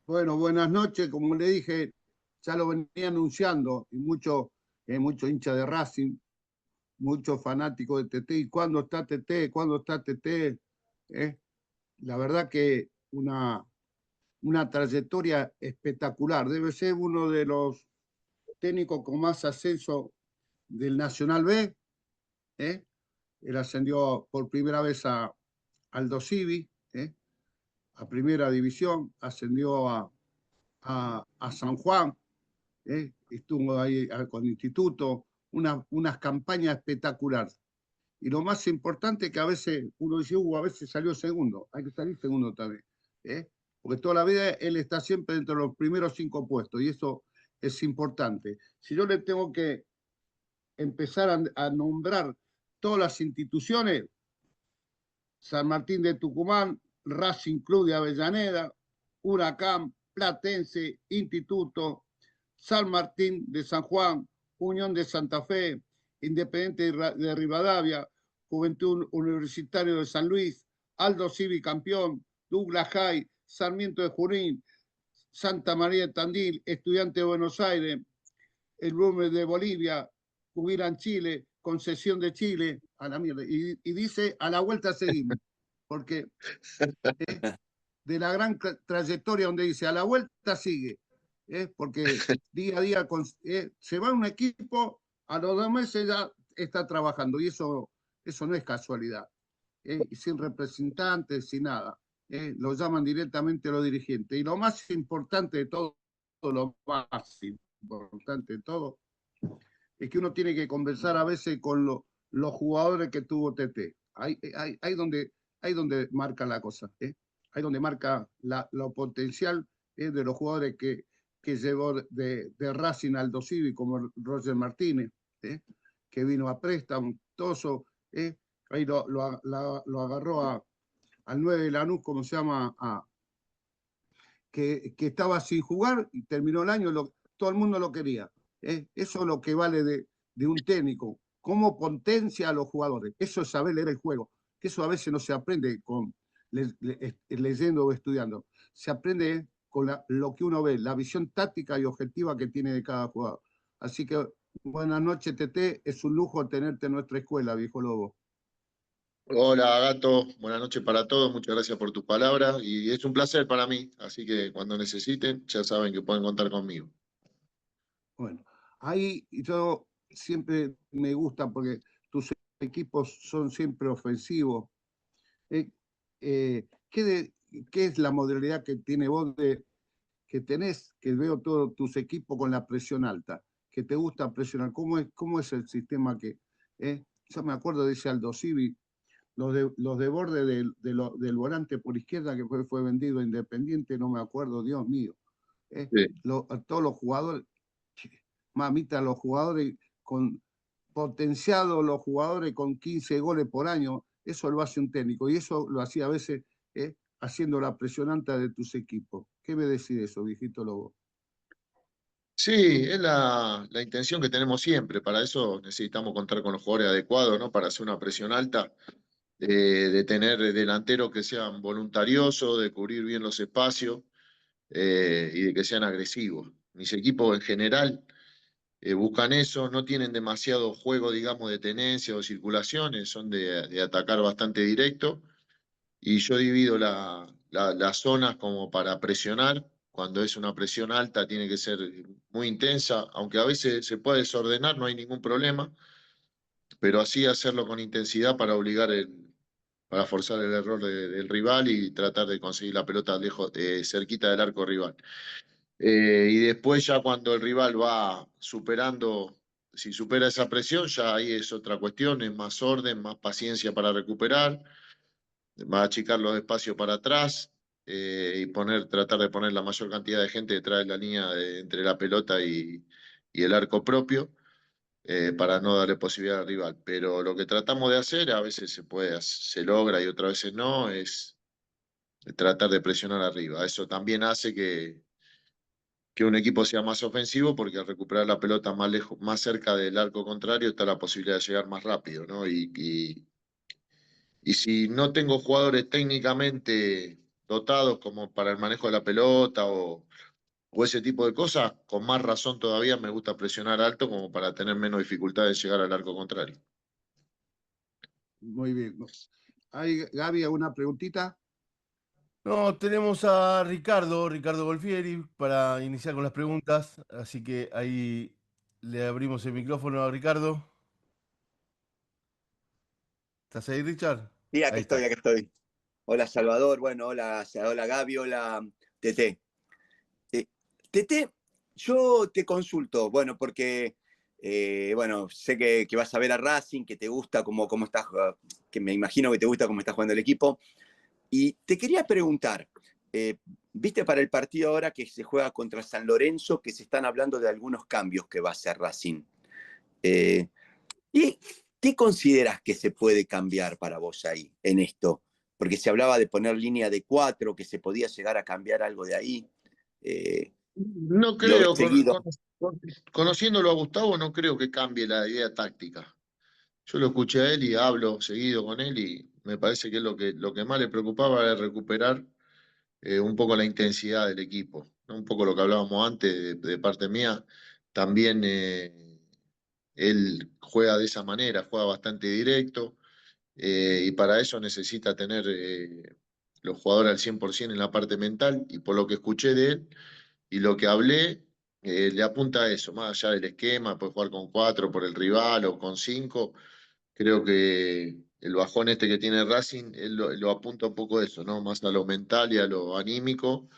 Bueno, buenas noches. Como le dije, ya lo venía anunciando y mucho hincha de Racing, muchos fanáticos de TT. ¿Y cuándo está TT? ¿Cuándo está TT? ¿Eh? La verdad que una trayectoria espectacular. Debe ser uno de los técnicos con más ascenso del Nacional B. ¿Eh? Él ascendió por primera vez a Aldo Civi, a Primera División, ascendió a San Juan. Estuvo ahí con el instituto, unas campañas espectaculares. Y lo más importante es que a veces uno dice, a veces salió segundo, hay que salir segundo también. ¿Eh? Porque toda la vida él está siempre entre los primeros 5 puestos y eso es importante. Si yo le tengo que empezar a nombrar todas las instituciones, San Martín de Tucumán, Racing Club de Avellaneda, Huracán, Platense, Instituto, San Martín de San Juan, Unión de Santa Fe, Independiente de Rivadavia, Juventud Universitario de San Luis, Aldo Civi campeón, Douglas High, Sarmiento de Junín, Santa María de Tandil, Estudiante de Buenos Aires, el Blume de Bolivia, Hubiran Chile, Concesión de Chile, a la mierda. Y dice, a la vuelta seguimos, porque de la gran trayectoria donde dice, a la vuelta sigue, porque día a día se va un equipo, a los 2 meses ya está trabajando, y eso no es casualidad, sin representantes, sin nada. Lo llaman directamente los dirigentes. Y lo más importante de todo, lo más importante de todo, es que uno tiene que conversar a veces con los jugadores que tuvo TT. Ahí donde marca la cosa, ahí donde marca lo potencial de los jugadores que llevó de Racing al Civi, como Roger Martínez, que vino a préstamo, todo eso, ahí lo agarró al 9 de Lanús, como se llama, que estaba sin jugar y terminó el año, todo el mundo lo quería. Eso es lo que vale de un técnico, cómo potencia a los jugadores. Eso es saber leer el juego, que eso a veces no se aprende leyendo o estudiando. Se aprende con lo que uno ve, la visión táctica y objetiva que tiene de cada jugador. Así que buenas noches, Tete. Es un lujo tenerte en nuestra escuela, viejo lobo. Hola Gato, buenas noches para todos, muchas gracias por tus palabras y es un placer para mí, así que cuando necesiten ya saben que pueden contar conmigo. Bueno, ahí yo siempre me gusta porque tus equipos son siempre ofensivos. Eh, ¿Qué es la modalidad que tiene vos que tenés, que veo todos tus equipos con la presión alta, que te gusta presionar? ¿Cómo es el sistema que... Yo me acuerdo de ese Aldo Civi, los de borde del volante por izquierda que fue vendido a Independiente, no me acuerdo, Dios mío. Sí. A todos los jugadores, mamita, los jugadores con potenciados, los jugadores con 15 goles por año, eso lo hace un técnico y eso lo hacía a veces haciendo la presión alta de tus equipos. ¿Qué me decís de eso, viejito lobo? Sí, es la intención que tenemos siempre, para eso necesitamos contar con los jugadores adecuados, ¿no? Para hacer una presión alta, de tener delanteros que sean voluntariosos, de cubrir bien los espacios y de que sean agresivos. Mis equipos en general buscan eso, no tienen demasiado juego, digamos, de tenencia o circulaciones, son de atacar bastante directo. Y yo divido las zonas como para presionar. Cuando es una presión alta tiene que ser muy intensa, aunque a veces se puede desordenar, no hay ningún problema, pero así hacerlo con intensidad para para forzar el error del rival y tratar de conseguir la pelota lejos, cerquita del arco rival. Y después ya cuando el rival va superando, si supera esa presión, ya ahí es otra cuestión, es más orden, más paciencia para recuperar, va a achicar los espacios para atrás y tratar de poner la mayor cantidad de gente detrás de la línea entre la pelota y el arco propio para no darle posibilidad al rival. Pero lo que tratamos de hacer, a veces se logra y otras veces no, es tratar de presionar arriba. Eso también hace que un equipo sea más ofensivo porque al recuperar la pelota más lejos, más cerca del arco contrario está la posibilidad de llegar más rápido, ¿no? Y si no tengo jugadores técnicamente dotados como para el manejo de la pelota o ese tipo de cosas, con más razón todavía me gusta presionar alto como para tener menos dificultad de llegar al arco contrario. Muy bien. ¿Hay, Gaby, alguna preguntita? No, tenemos a Ricardo Golfieri, para iniciar con las preguntas, así que ahí le abrimos el micrófono a Ricardo. ¿Estás ahí, Richard? Sí, Ahí acá estás. estoy. Hola Salvador, bueno, hola Gaby, hola Tete. Eh, Tete, yo te consulto, bueno, porque bueno, sé que vas a ver a Racing, que te gusta cómo estás, que me imagino que te gusta cómo está jugando el equipo. Y te quería preguntar, eh, viste para el partido ahora que se juega contra San Lorenzo, que se están hablando de algunos cambios que va a hacer Racing. Eh, ¿Y qué consideras que se puede cambiar para vos ahí, en esto? Porque se hablaba de poner línea de 4, que se podía llegar a cambiar algo de ahí. Eh, No lo ves creo, seguido. conociéndolo a Gustavo, no creo que cambie la idea táctica. Yo lo escuché a él y hablo seguido con él y me parece que lo que más le preocupaba era recuperar un poco la intensidad del equipo, ¿no? Un poco lo que hablábamos antes de parte mía. También él juega de esa manera, juega bastante directo y para eso necesita tener los jugadores al 100% en la parte mental y por lo que escuché de él y lo que hablé, le apunta a eso, más allá del esquema, puede jugar con 4 por el rival o con 5. Creo que el bajón este que tiene Racing, él lo apunta un poco a eso, ¿no? Más a lo mental y a lo anímico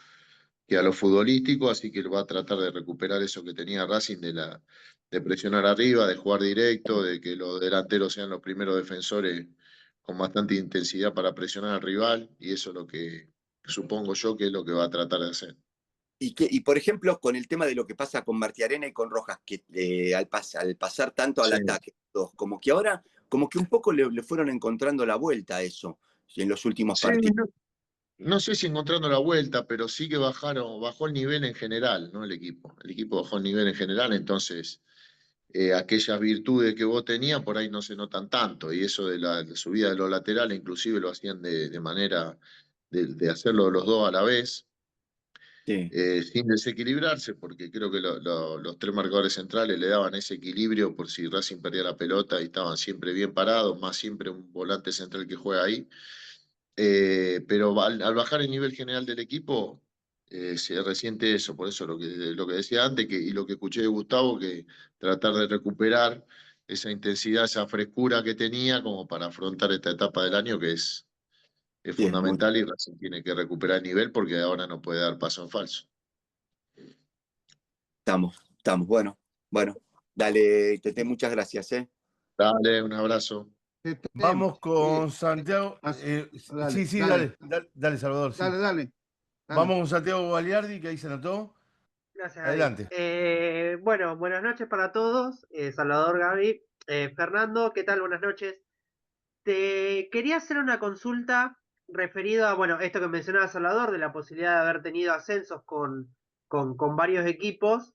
que a lo futbolístico, así que él va a tratar de recuperar eso que tenía Racing de presionar arriba, de jugar directo, de que los delanteros sean los primeros defensores con bastante intensidad para presionar al rival, y eso es lo que supongo yo que es lo que va a tratar de hacer. Y por ejemplo, con el tema de lo que pasa con Martiarena y con Rojas, que al pasar tanto al Sí. ataque, como que ahora, como que un poco le fueron encontrando la vuelta a eso en los últimos Sí, partidos. no, no sé si encontrando la vuelta, pero sí que bajó el nivel en general, ¿no? El equipo. El equipo bajó el nivel en general, entonces aquellas virtudes que vos tenías por ahí no se notan tanto, y eso de la subida de los laterales, inclusive lo hacían de manera de hacerlo los dos a la vez, Sí, sin desequilibrarse, porque creo que los tres marcadores centrales le daban ese equilibrio por si Racing perdía la pelota y estaban siempre bien parados, más siempre un volante central que juega ahí. Pero al bajar el nivel general del equipo, se resiente eso, por eso lo que decía antes y lo que escuché de Gustavo, que tratar de recuperar esa intensidad, esa frescura que tenía como para afrontar esta etapa del año que es bien, muy, fundamental y Racing tiene que recuperar el nivel porque ahora no puede dar paso en falso. estamos, bueno, dale, Tete, muchas gracias, ¿eh? Dale, un abrazo. Vamos Eh, con Santiago. dale, Sí, sí, dale, dale, Salvador, sí. dale, dale, dale. Vamos con Santiago Baliardi, que ahí se anotó. Gracias, Gaby. Adelante. Bueno, buenas noches para todos. Salvador, Gaby. Fernando, ¿qué tal? Buenas noches. Te quería hacer una consulta referido a, bueno, esto que mencionaba Salvador, de la posibilidad de haber tenido ascensos con varios equipos.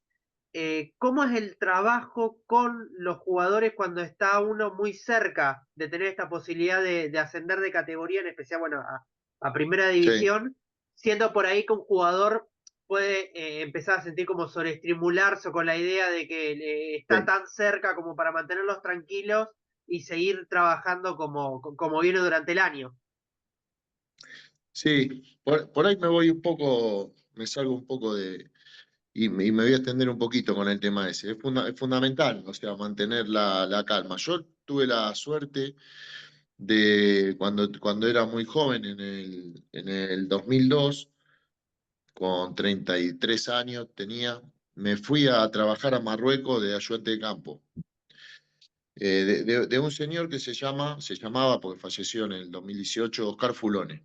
¿Cómo es el trabajo con los jugadores cuando está uno muy cerca de tener esta posibilidad de ascender de categoría, en especial, bueno, a primera Sí, división, siendo por ahí que un jugador puede empezar a sentir como sobreestimularse con la idea de que está sí. tan cerca como para mantenerlos tranquilos y seguir trabajando como viene durante el año? Sí, por ahí me voy un poco, me salgo un poco y me voy a extender un poquito con el tema ese. Es fundamental, o sea, mantener la calma. Yo tuve la suerte de cuando era muy joven, en el 2002, con 33 años tenía, me fui a trabajar a Marruecos de ayudante de campo. De un señor que se llamaba, porque falleció en el 2018, Oscar Fulone.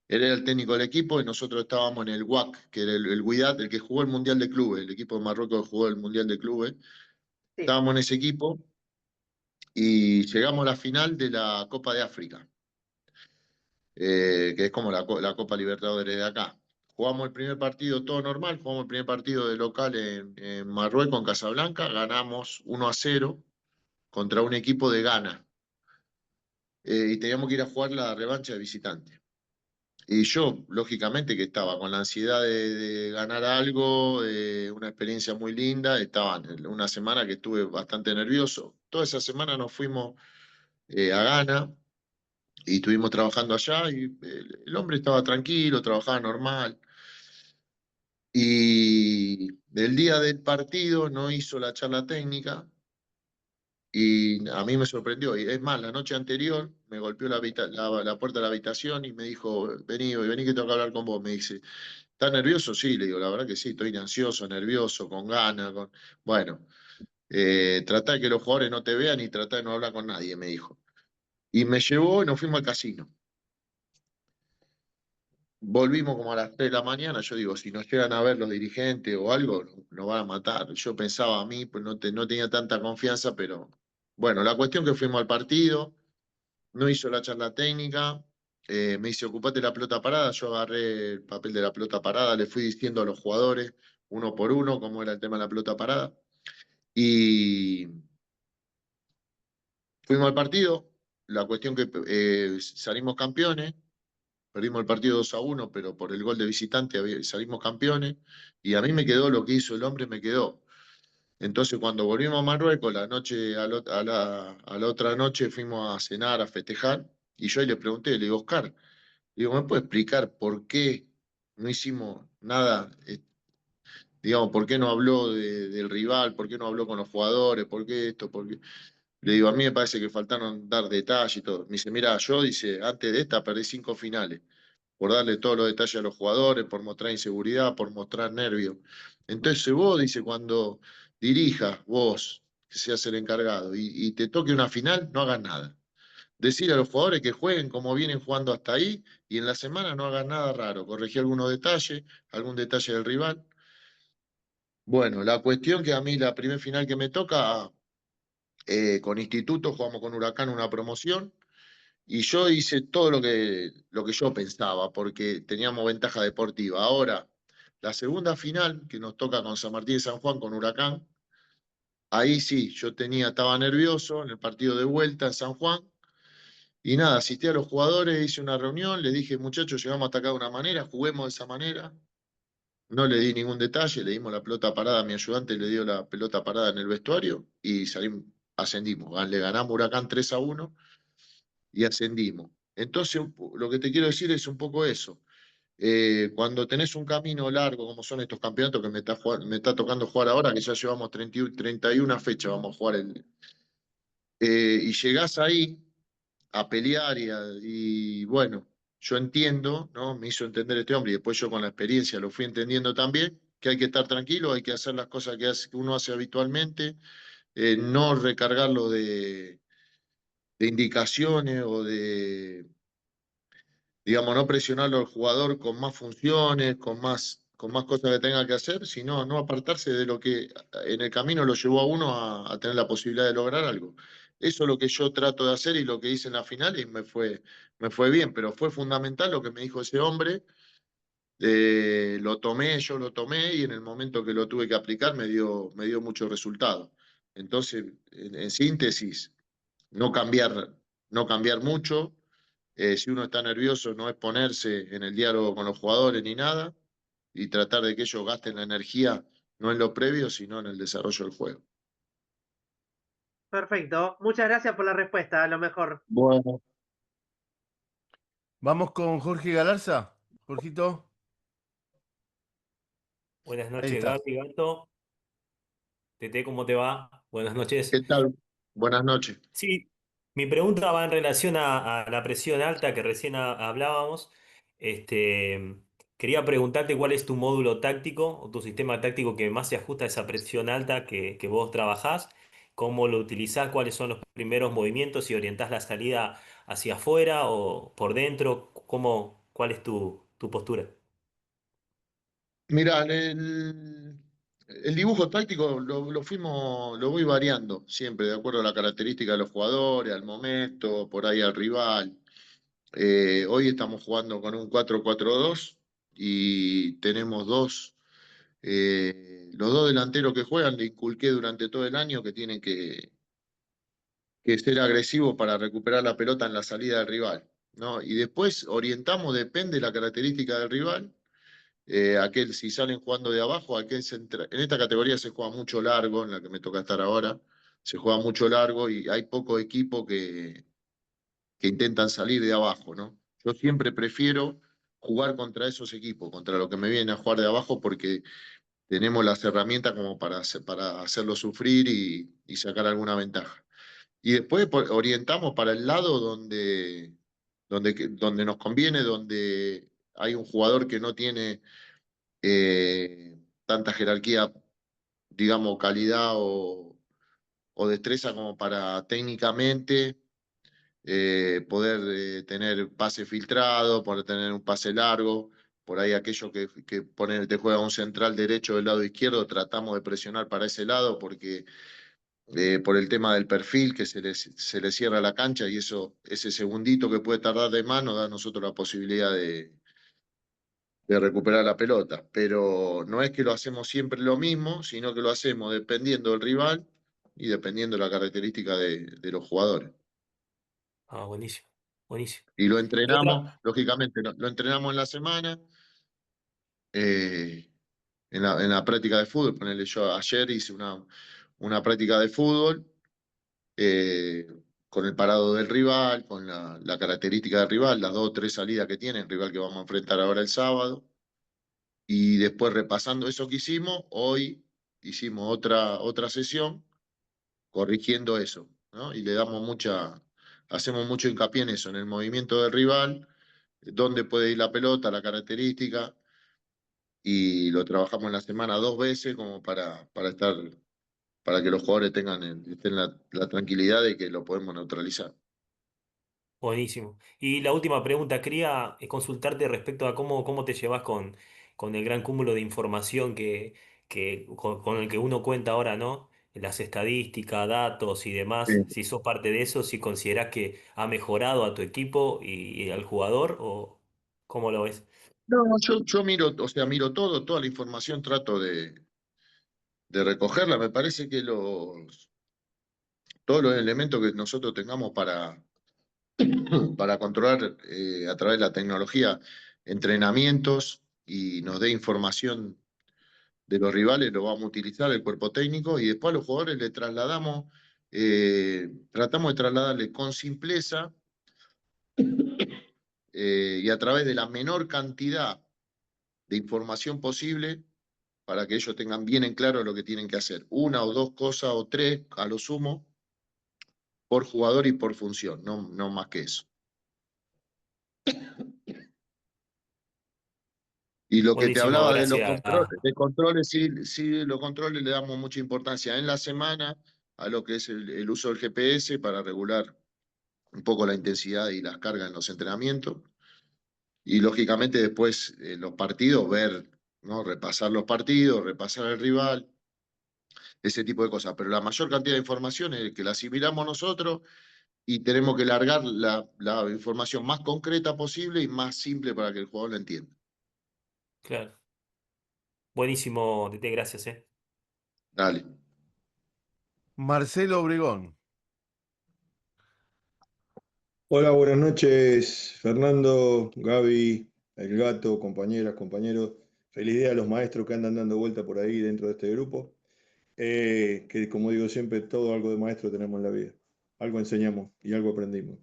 Él era el técnico del equipo y nosotros estábamos en el WAC, que era el Wydad, el que jugó el Mundial de Clubes, el equipo de Marruecos que jugó el Mundial de Clubes. Sí, Estábamos en ese equipo y llegamos a la final de la Copa de África, que es como la Copa Libertadores de acá. Jugamos el primer partido todo normal, jugamos el primer partido de local en Marruecos, en Casablanca, ganamos 1-0 contra un equipo de Ghana, y teníamos que ir a jugar la revancha de visitante. Y yo, lógicamente, que estaba con la ansiedad de ganar algo, una experiencia muy linda, estaba en una semana que estuve bastante nervioso. Toda esa semana nos fuimos a Ghana y estuvimos trabajando allá y el hombre estaba tranquilo, trabajaba normal. Y el día del partido no hizo la charla técnica y a mí me sorprendió. Y es más, la noche anterior me golpeó la puerta de la habitación y me dijo, vení, vení que tengo que hablar con vos. Me dice, ¿estás nervioso? Sí, le digo, la verdad que sí, estoy ansioso, nervioso, con ganas. Bueno, tratá de que los jugadores no te vean y tratá de no hablar con nadie, me dijo. Y me llevó y nos fuimos al casino. Volvimos como a las 3 de la mañana, yo digo, si nos llegan a ver los dirigentes o algo, nos van a matar. Yo pensaba a mí, pues no tenía tanta confianza, pero bueno, la cuestión que fuimos al partido, no hizo la charla técnica, me dice, ocupate la pelota parada, yo agarré el papel de la pelota parada, le fui diciendo a los jugadores, uno por uno, cómo era el tema de la pelota parada, y fuimos al partido, la cuestión que salimos campeones. Perdimos el partido 2-1, pero por el gol de visitante salimos campeones. Y a mí me quedó lo que hizo el hombre, me quedó. Entonces, cuando volvimos a Marruecos, a la otra noche fuimos a cenar, a festejar. Y yo ahí le pregunté, le digo, Oscar, le digo, ¿me puede explicar por qué no hicimos nada? Digamos, ¿por qué no habló del rival? ¿Por qué no habló con los jugadores? ¿Por qué esto? ¿Por qué? Le digo, a mí me parece que faltaron dar detalles y todo. Me dice, mira, yo, dice, antes de esta perdí 5 finales por darle todos los detalles a los jugadores, por mostrar inseguridad, por mostrar nervio. Entonces vos, dice, cuando dirijas, vos, que seas el encargado, y te toque una final, no hagas nada. Decir a los jugadores que jueguen como vienen jugando hasta ahí, y en la semana no hagas nada raro, corregí algunos detalles, algún detalle del rival. Bueno, la cuestión que a mí la primer final que me toca, con Instituto, jugamos con Huracán una promoción, y yo hice todo lo que yo pensaba, porque teníamos ventaja deportiva. Ahora, la segunda final, que nos toca con San Martín de San Juan, con Huracán, ahí sí, estaba nervioso en el partido de vuelta en San Juan. Y nada, asistí a los jugadores, hice una reunión, le dije, muchachos, llegamos hasta acá de una manera, juguemos de esa manera. No le di ningún detalle, le dimos la pelota parada a mi ayudante, le dio la pelota parada en el vestuario y salimos, ascendimos. Le ganamos a Huracán 3-1 y ascendimos. Entonces, lo que te quiero decir es un poco eso. Cuando tenés un camino largo, como son estos campeonatos que me está tocando jugar ahora, que ya llevamos 31 fechas, vamos a jugar y llegás ahí a pelear y bueno, yo entiendo, ¿no? Me hizo entender este hombre y después yo con la experiencia lo fui entendiendo también, que hay que estar tranquilo, hay que hacer las cosas que uno hace habitualmente, no recargarlo de indicaciones o digamos, no presionarlo al jugador con más funciones, con más cosas que tenga que hacer, sino no apartarse de lo que en el camino lo llevó a uno a tener la posibilidad de lograr algo. Eso es lo que yo trato de hacer y lo que hice en la final y me fue bien, pero fue fundamental lo que me dijo ese hombre. Yo lo tomé y en el momento que lo tuve que aplicar me dio mucho resultado. Entonces, en síntesis, no cambiar, no cambiar mucho. Si uno está nervioso, no exponerse en el diálogo con los jugadores ni nada, y tratar de que ellos gasten la energía no en lo previo, sino en el desarrollo del juego. Perfecto. Muchas gracias por la respuesta, a lo mejor. Bueno, Vamos con Jorge Galarza. Jorgito, Buenas ahí noches, estás. Gaby, Gato. Tete, ¿cómo te va? Buenas noches. ¿qué tal? Buenas noches. Sí, mi pregunta va en relación a la presión alta que recién hablábamos. Este, quería preguntarte cuál es tu módulo táctico o tu sistema táctico que más se ajusta a esa presión alta que vos trabajás, cómo lo utilizás, cuáles son los primeros movimientos, si orientás la salida hacia afuera o por dentro, cuál es tu postura. Mira, el dibujo táctico lo voy variando siempre, de acuerdo a la característica de los jugadores, al momento, por ahí al rival. Hoy estamos jugando con un 4-4-2 y tenemos los dos delanteros que juegan, le inculqué durante todo el año que tienen que ser agresivos para recuperar la pelota en la salida del rival. ¿no? Y después orientamos, depende de la característica del rival. Aquel, si salen jugando de abajo, en esta categoría se juega mucho largo, en la que me toca estar ahora, se juega mucho largo y hay poco equipo que intentan salir de abajo, ¿no? Yo siempre prefiero jugar contra esos equipos, contra lo que me viene a jugar de abajo, porque tenemos las herramientas como para hacerlo sufrir y sacar alguna ventaja. Y después orientamos para el lado donde nos conviene, donde hay un jugador que no tiene tanta jerarquía, digamos, calidad o destreza como para técnicamente poder tener pase filtrado, poder tener un pase largo. Por ahí aquello que te juega un central derecho del lado izquierdo, tratamos de presionar para ese lado porque por el tema del perfil que se le cierra la cancha y eso, ese segundito que puede tardar de mano da a nosotros la posibilidad de recuperar la pelota. Pero no es que lo hacemos siempre lo mismo, sino que lo hacemos dependiendo del rival y dependiendo de la característica de los jugadores. Ah, buenísimo, buenísimo. Y lo Y otra, entrenamos, lógicamente, lo entrenamos en la semana, eh, en la práctica de fútbol. Ponele, yo ayer hice una práctica de fútbol eh, con el parado del rival, con la característica del rival, las 2 o 3 salidas que tiene el rival que vamos a enfrentar ahora el sábado. Y después repasando eso que hicimos, hoy hicimos otra sesión corrigiendo eso, ¿no? Y hacemos mucho hincapié en eso, en el movimiento del rival, dónde puede ir la pelota, la característica, y lo trabajamos en la semana 2 veces como para que los jugadores estén la tranquilidad de que lo podemos neutralizar. buenísimo. Y la última pregunta, quería consultarte respecto a cómo te llevas con el gran cúmulo de información con el que uno cuenta ahora, ¿no? Las estadísticas, datos y demás. Sí. Si sos parte de eso, si considerás que ha mejorado a tu equipo y al jugador, o cómo lo ves. No, yo miro, o sea, miro toda la información, trato de recogerla. Me parece que todos los elementos que nosotros tengamos para controlar a través de la tecnología entrenamientos y nos dé información de los rivales, lo vamos a utilizar el cuerpo técnico y después a los jugadores le trasladamos, tratamos de trasladarle con simpleza y a través de la menor cantidad de información posible para que ellos tengan bien en claro lo que tienen que hacer. 1 o 2 cosas o 3 a lo sumo por jugador y por función, no más que eso. Y lo que te Buenísimo, hablaba de gracias. de controles, sí, los controles le damos mucha importancia en la semana a lo que es el uso del GPS para regular un poco la intensidad y las cargas en los entrenamientos. Y lógicamente después los partidos, ¿no? Repasar los partidos, repasar el rival, ese tipo de cosas. Pero la mayor cantidad de información es que la asimilamos nosotros y tenemos que largar la información más concreta posible y más simple para que el jugador lo entienda. Claro. Buenísimo, Tete, gracias, eh. Dale. Marcelo Obregón. Hola, buenas noches, Fernando, Gaby, el gato, compañeras, compañeros. Feliz día a los maestros que andan dando vuelta por ahí dentro de este grupo. Que como digo siempre, todo algo de maestro tenemos en la vida. Algo enseñamos y algo aprendimos.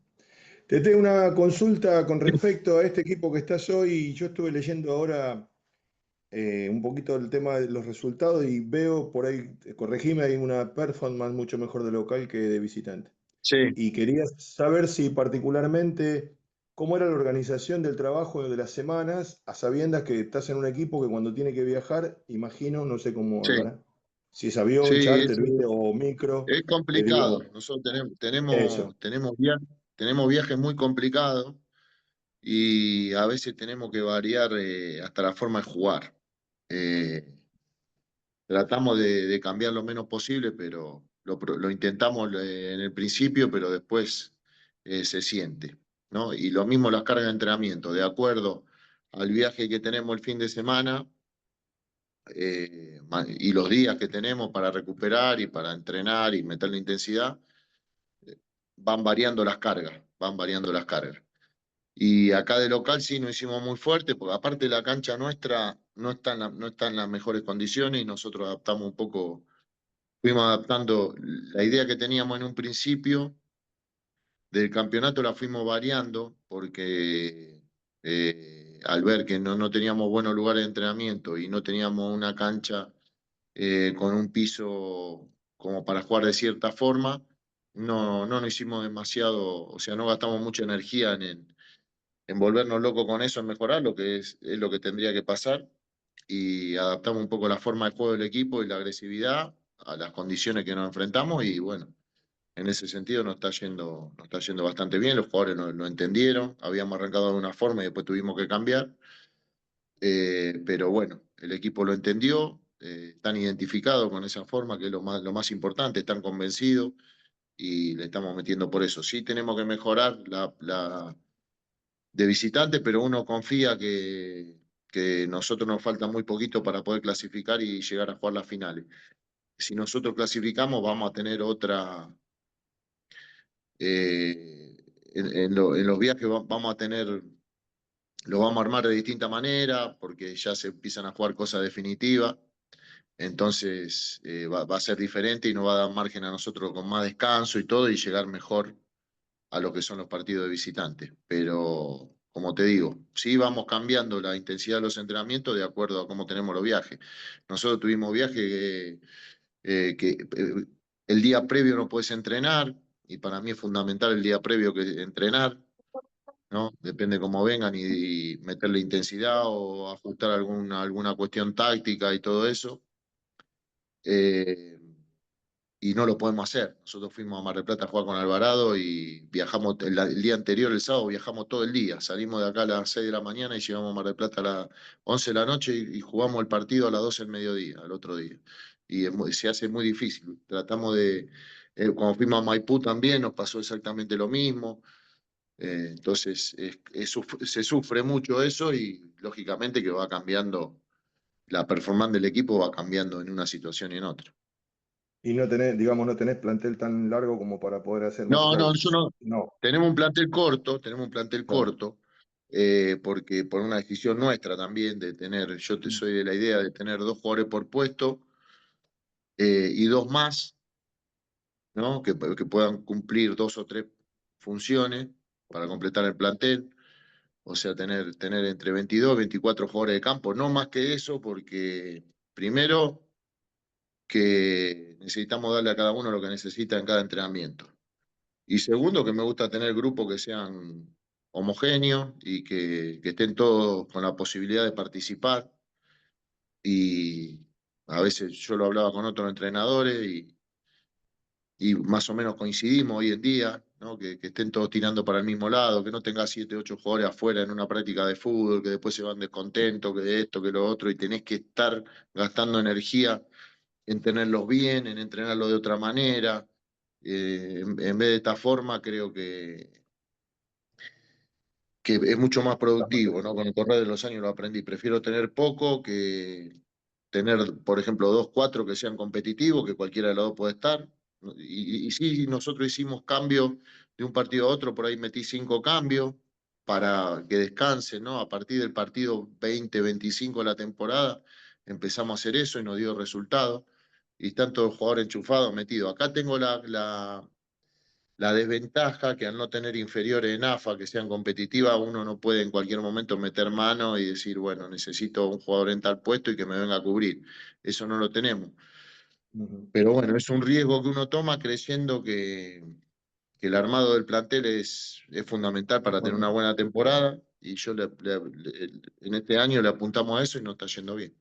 Te tengo una consulta con respecto a este equipo que estás hoy. Yo estuve leyendo ahora un poquito del tema de los resultados y veo por ahí, corregime, hay una performance mucho mejor de local que de visitante. Sí. Y quería saber si particularmente cómo era la organización del trabajo de las semanas, a sabiendas que estás en un equipo que cuando tiene que viajar, imagino, no sé cómo Sí, andará, si es avión, sí, charter, ¿viste? O micro, es complicado. digo, Nosotros eso. tenemos viajes muy complicados y a veces tenemos que variar hasta la forma de jugar. Eh, Tratamos de cambiar lo menos posible, pero lo intentamos en el principio, pero después se siente, ¿no? Y lo mismo las cargas de entrenamiento, de acuerdo al viaje que tenemos el fin de semana y los días que tenemos para recuperar y para entrenar y meter la intensidad, van variando las cargas, van variando las cargas. Y acá de local sí nos hicimos muy fuerte, porque aparte la cancha nuestra no está en las mejores condiciones y nosotros adaptamos un poco, fuimos adaptando la idea que teníamos en un principio del campeonato, la fuimos variando porque al ver que no teníamos buenos lugares de entrenamiento y no teníamos una cancha con un piso como para jugar de cierta forma, no nos hicimos demasiado, o sea, no gastamos mucha energía en volvernos locos con eso, en mejorar, lo que es lo que tendría que pasar, y adaptamos un poco la forma de juego del equipo y la agresividad a las condiciones que nos enfrentamos, y bueno, en ese sentido nos está yendo bastante bien, los jugadores lo entendieron, habíamos arrancado de una forma y después tuvimos que cambiar, pero bueno, el equipo lo entendió, están identificados con esa forma, que es lo más importante, están convencidos y le estamos metiendo por eso. Sí tenemos que mejorar la de visitante, pero uno confía que nosotros nos falta muy poquito para poder clasificar y llegar a jugar las finales. Si nosotros clasificamos, vamos a tener otra. En los viajes vamos a tener, lo vamos a armar de distinta manera, porque ya se empiezan a jugar cosas definitivas. Entonces va a ser diferente y nos va a dar margen a nosotros con más descanso y todo y llegar mejor a lo que son los partidos de visitantes. Pero, como te digo, sí vamos cambiando la intensidad de los entrenamientos de acuerdo a cómo tenemos los viajes. Nosotros tuvimos viajes que el día previo no puedes entrenar, y para mí es fundamental el día previo que entrenar, ¿no? Depende cómo vengan y meterle intensidad o ajustar alguna cuestión táctica y todo eso. Eh, y no lo podemos hacer. Nosotros fuimos a Mar del Plata a jugar con Alvarado y viajamos el día anterior, el sábado, viajamos todo el día. Salimos de acá a las 6 de la mañana y llegamos a Mar del Plata a las 11 de la noche y jugamos el partido a las 12 del mediodía, al otro día. Y se hace muy difícil. Tratamos cuando fuimos a Maipú también nos pasó exactamente lo mismo. Entonces se sufre mucho eso y lógicamente que va cambiando, la performance del equipo va cambiando en una situación y en otra. Y no tenés, digamos, no tenés plantel tan largo como para poder hacer más No, allá. yo no. No, Tenemos un plantel claro. corto, porque por una decisión nuestra también de tener, soy de la idea de tener 2 jugadores por puesto y 2 más, ¿no? Que puedan cumplir 2 o 3 funciones para completar el plantel. O sea, tener entre 22 y 24 jugadores de campo, no más que eso, porque primero que necesitamos darle a cada uno lo que necesita en cada entrenamiento. Y segundo, que me gusta tener grupos que sean homogéneos y que estén todos con la posibilidad de participar. Y a veces yo lo hablaba con otros entrenadores y más o menos coincidimos hoy en día, ¿no? Que estén todos tirando para el mismo lado, que no tengas 7, 8 jugadores afuera en una práctica de fútbol, que después se van descontentos, que de esto, que lo otro, y tenés que estar gastando energía en tenerlos bien, en entrenarlos de otra manera. En vez de esta forma, creo que es mucho más productivo, ¿no? Con el correr de los años lo aprendí. Prefiero tener poco que tener, por ejemplo, 2, 4 que sean competitivos, que cualquiera de los dos puede estar. Y sí, nosotros hicimos cambios de un partido a otro, por ahí metí 5 cambios para que descansen, ¿no? A partir del partido 20, 25 de la temporada empezamos a hacer eso y nos dio resultado. Y están todos los jugadores enchufados, metidos. Acá tengo la desventaja que al no tener inferiores en AFA que sean competitivas, uno no puede en cualquier momento meter mano y decir, bueno, necesito un jugador en tal puesto y que me venga a cubrir. Eso no lo tenemos. Ujú. Pero bueno, es un riesgo que uno toma creyendo que el armado del plantel es fundamental para tener una Bueno, buena temporada. Y en este año le apuntamos a eso y nos está yendo bien.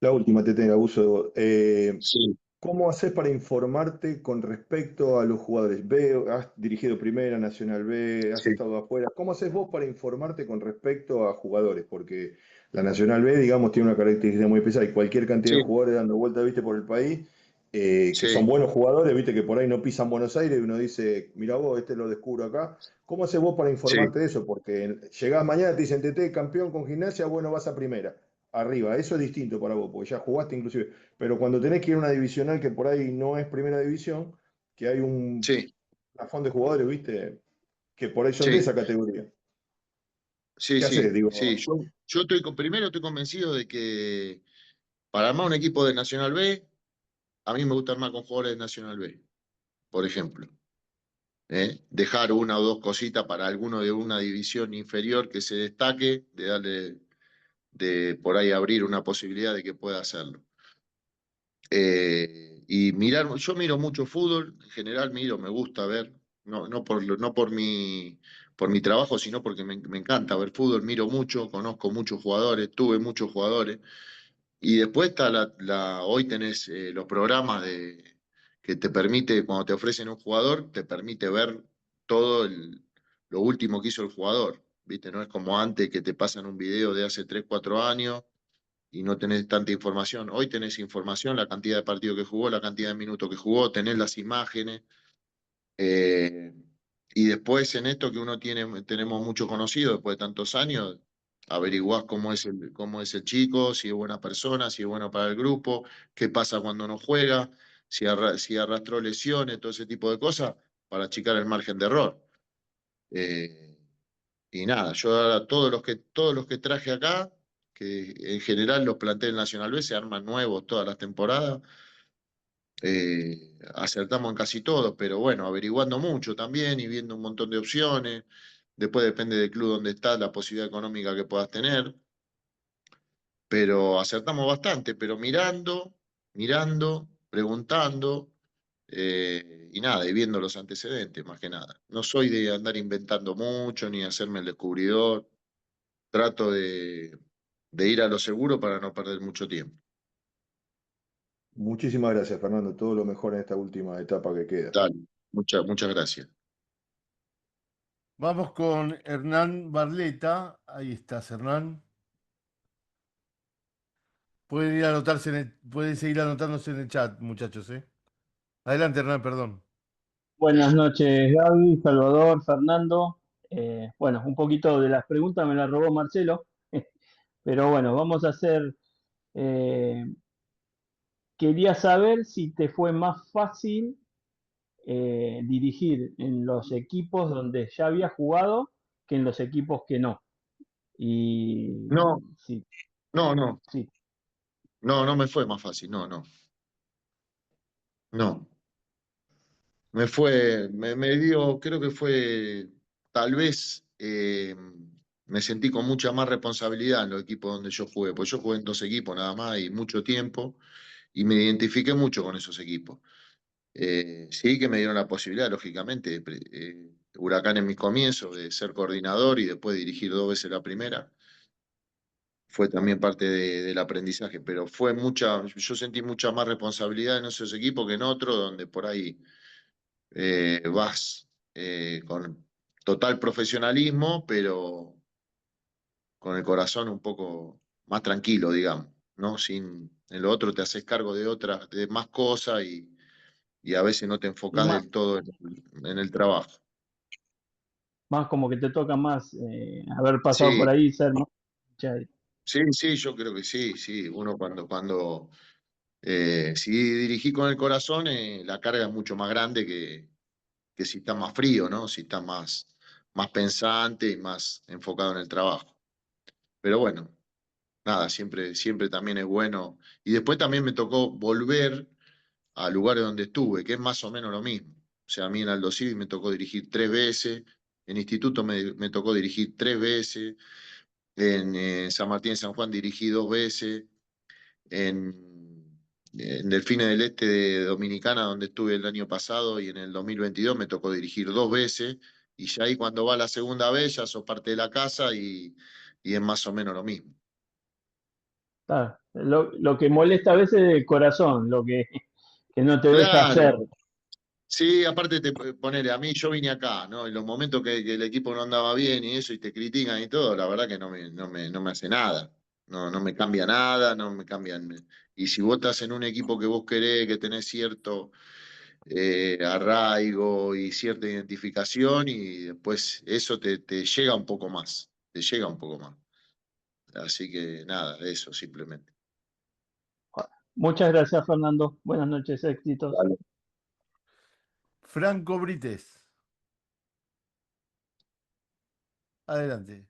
la última te tengo, Abuso. Sí, ¿Cómo haces para informarte con respecto a los jugadores? Veo, has dirigido Primera, Nacional B, has sí, estado afuera. ¿Cómo haces vos para informarte con respecto a jugadores? Porque la Nacional B, digamos, tiene una característica muy especial. Hay cualquier cantidad de sí, jugadores dando vueltas, viste, por el país, que son sí, buenos jugadores, viste, que por ahí no pisan Buenos Aires y uno dice, mira vos, este lo descubro acá. ¿Cómo haces vos para sí. informarte de eso? Porque llegás mañana, te dicen, TT, campeón con Gimnasia, bueno, vas a Primera. Arriba, eso es distinto para vos, porque ya jugaste inclusive. Pero cuando tenés que ir a una divisional que por ahí no es primera división, que hay un Sí, plafón de jugadores, viste, que por ahí son de sí. esa categoría. Sí, ¿Qué haces? sí, Digo, sí. Yo primero estoy convencido de que para armar un equipo de Nacional B, a mí me gusta armar con jugadores de Nacional B, por ejemplo. Dejar una o dos cositas para alguno de una división inferior que se destaque, de darle, de por ahí abrir una posibilidad de que pueda hacerlo. Y mirar, yo miro mucho fútbol, en general miro, me gusta ver, no por mi trabajo, sino porque me encanta ver fútbol, miro mucho, conozco muchos jugadores, tuve muchos jugadores. Y después está hoy tenés los programas que te permite, cuando te ofrecen un jugador, te permite ver todo lo último que hizo el jugador. ¿Viste? No es como antes que te pasan un video de hace 3 4 años y no tenés tanta información. Hoy tenés información, la cantidad de partidos que jugó, la cantidad de minutos que jugó, tenés las imágenes. eh, y después en esto que tenemos mucho conocido después de tantos años, averiguás cómo es el chico, si es buena persona, si es bueno para el grupo, qué pasa cuando no juega, si arrastró lesiones, todo ese tipo de cosas, para achicar el margen de error. Eh, y nada, yo ahora todos los que traje acá, que en general los planteles Nacional B se arman nuevos todas las temporadas, acertamos en casi todo, pero bueno, averiguando mucho también y viendo un montón de opciones. Después depende del club donde estás, la posibilidad económica que puedas tener, pero acertamos bastante, pero mirando, preguntando, y nada, y viendo los antecedentes, más que nada. No soy de andar inventando mucho ni hacerme el descubridor. Trato de ir a lo seguro para no perder mucho tiempo. muchísimas gracias, Fernando. Todo lo mejor en esta última etapa que queda. Dale, muchas gracias. Vamos con Hernán Barleta. Ahí estás, Hernán. Pueden seguir anotándose en el chat, muchachos, ¿eh? Adelante, Hernán, perdón. Buenas noches, Gaby, Salvador, Fernando. Bueno, un poquito de las preguntas me las robó Marcelo, pero bueno, vamos a hacer. eh, Quería saber si te fue más fácil dirigir en los equipos donde ya habías jugado que en los equipos que no. Y No, sí, no, no, sí, no me fue más fácil, no. Me dio, creo que fue, tal vez me sentí con mucha más responsabilidad en los equipos donde yo jugué, pues yo jugué en 2 equipos nada más y mucho tiempo, y me identifiqué mucho con esos equipos. Sí que me dieron la posibilidad, lógicamente, Huracán en mis comienzos, de ser coordinador y después dirigir 2 veces la primera. Fue también parte del aprendizaje, pero yo sentí mucha más responsabilidad en esos equipos que en otros, donde por ahí vas con total profesionalismo, pero con el corazón un poco más tranquilo, digamos, ¿no? En lo otro te haces cargo de más cosas y a veces no te y enfocás más, del todo en el trabajo. más como que te toca más haber pasado por Sí, ahí, ser más. Ya, sí, yo creo que sí. Uno si dirigí con el corazón, la carga es mucho más grande que si está más frío, ¿no? Si está más pensante y más enfocado en el trabajo. Pero bueno, nada, siempre también es bueno. Y después también me tocó volver a lugares donde estuve, que es más o menos lo mismo. O sea, a mí en Aldo Civi me tocó dirigir 3 veces, en Instituto me tocó dirigir 3 veces, en San Martín y San Juan dirigí 2 veces, en Delfines del Este de Dominicana, donde estuve el año pasado, y en el 2022 me tocó dirigir 2 veces, y ya ahí cuando va la segunda vez ya sos parte de la casa y es más o menos lo mismo. claro, lo que molesta a veces es el corazón, que no te deja hacer. Claro, sí, aparte a mí yo vine acá, ¿no? En los momentos que el equipo no andaba bien y eso, y te critican y todo, la verdad que no me hace nada. No me cambia nada, no me cambian. Y si vos estás en un equipo que vos querés, que tenés cierto arraigo y cierta identificación, y después eso te llega un poco más, te llega un poco más. Así que nada, eso simplemente. Muchas gracias, Fernando. Buenas noches, éxitos. Dale. Franco Brites. Adelante.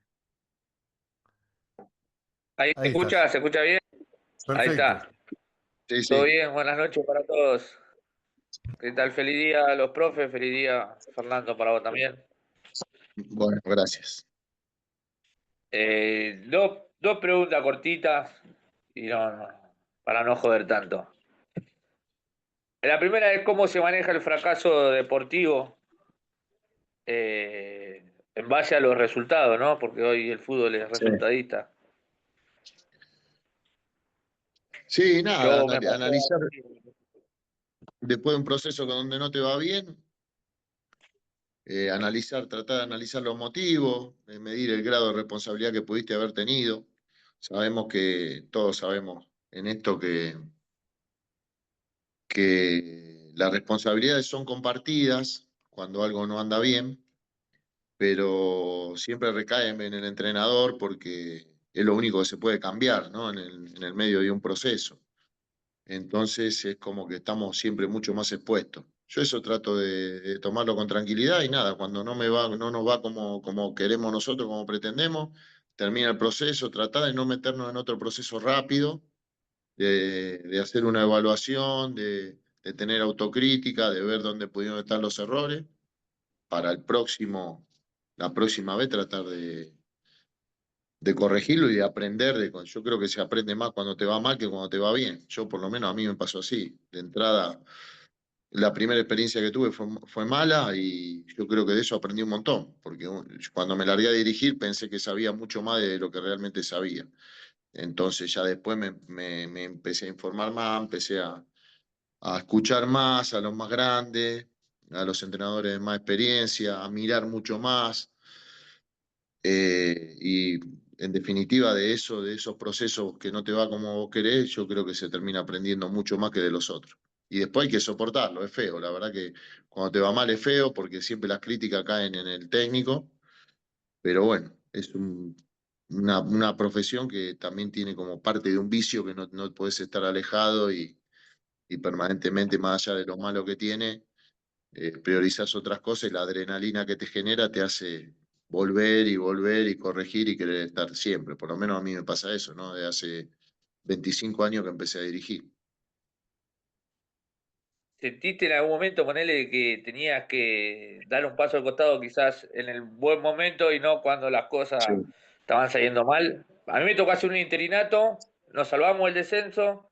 Ahí Ahí estás. se escucha bien. Ahí Perfecto. está. Sí, Todo sí. bien, buenas noches para todos. ¿Qué tal? Feliz día a los profes, feliz día, Fernando, para vos también. Bueno, gracias. Dos preguntas cortitas y para no joder tanto. La primera es cómo se maneja el fracaso deportivo en base a los resultados, ¿no? Porque hoy el fútbol es Sí. resultadista. Sí, nada, Yo me pasó analizar después de un proceso donde no te va bien, tratar de analizar los motivos, medir el grado de responsabilidad que pudiste haber tenido. Todos sabemos en esto que las responsabilidades son compartidas cuando algo no anda bien, pero siempre recae en el entrenador porque es lo único que se puede cambiar, ¿no? En el medio de un proceso. Entonces es como que estamos siempre mucho más expuestos. Yo eso trato de tomarlo con tranquilidad y nada, cuando no nos va como queremos nosotros, como pretendemos, termina el proceso, tratar de no meternos en otro proceso rápido, de hacer una evaluación, de tener autocrítica, de ver dónde pudieron estar los errores, para la próxima vez tratar de corregirlo y de aprender. Yo creo que se aprende más cuando te va mal que cuando te va bien. Yo, por lo menos, a mí me pasó así. De entrada, la primera experiencia que tuve fue mala y yo creo que de eso aprendí un montón, porque cuando me largué a dirigir pensé que sabía mucho más de lo que realmente sabía. Entonces ya después me empecé a informar más, empecé a escuchar más a los más grandes, a los entrenadores de más experiencia, a mirar mucho más. Y en definitiva de eso, de esos procesos que no te va como vos querés, yo creo que se termina aprendiendo mucho más que de los otros. Y después hay que soportarlo, es feo, la verdad que cuando te va mal es feo porque siempre las críticas caen en el técnico, pero bueno, una profesión que también tiene como parte de un vicio que no puedes estar alejado y permanentemente, más allá de lo malo que tiene, priorizas otras cosas y la adrenalina que te genera te hace volver y corregir y querer estar siempre. Por lo menos a mí me pasa eso, ¿no? De hace 25 años que empecé a dirigir. ¿Sentiste en algún momento, ponele, que tenías que dar un paso al costado quizás en el buen momento y no cuando las cosas Sí. estaban saliendo mal? A mí me tocó hacer un interinato, nos salvamos el descenso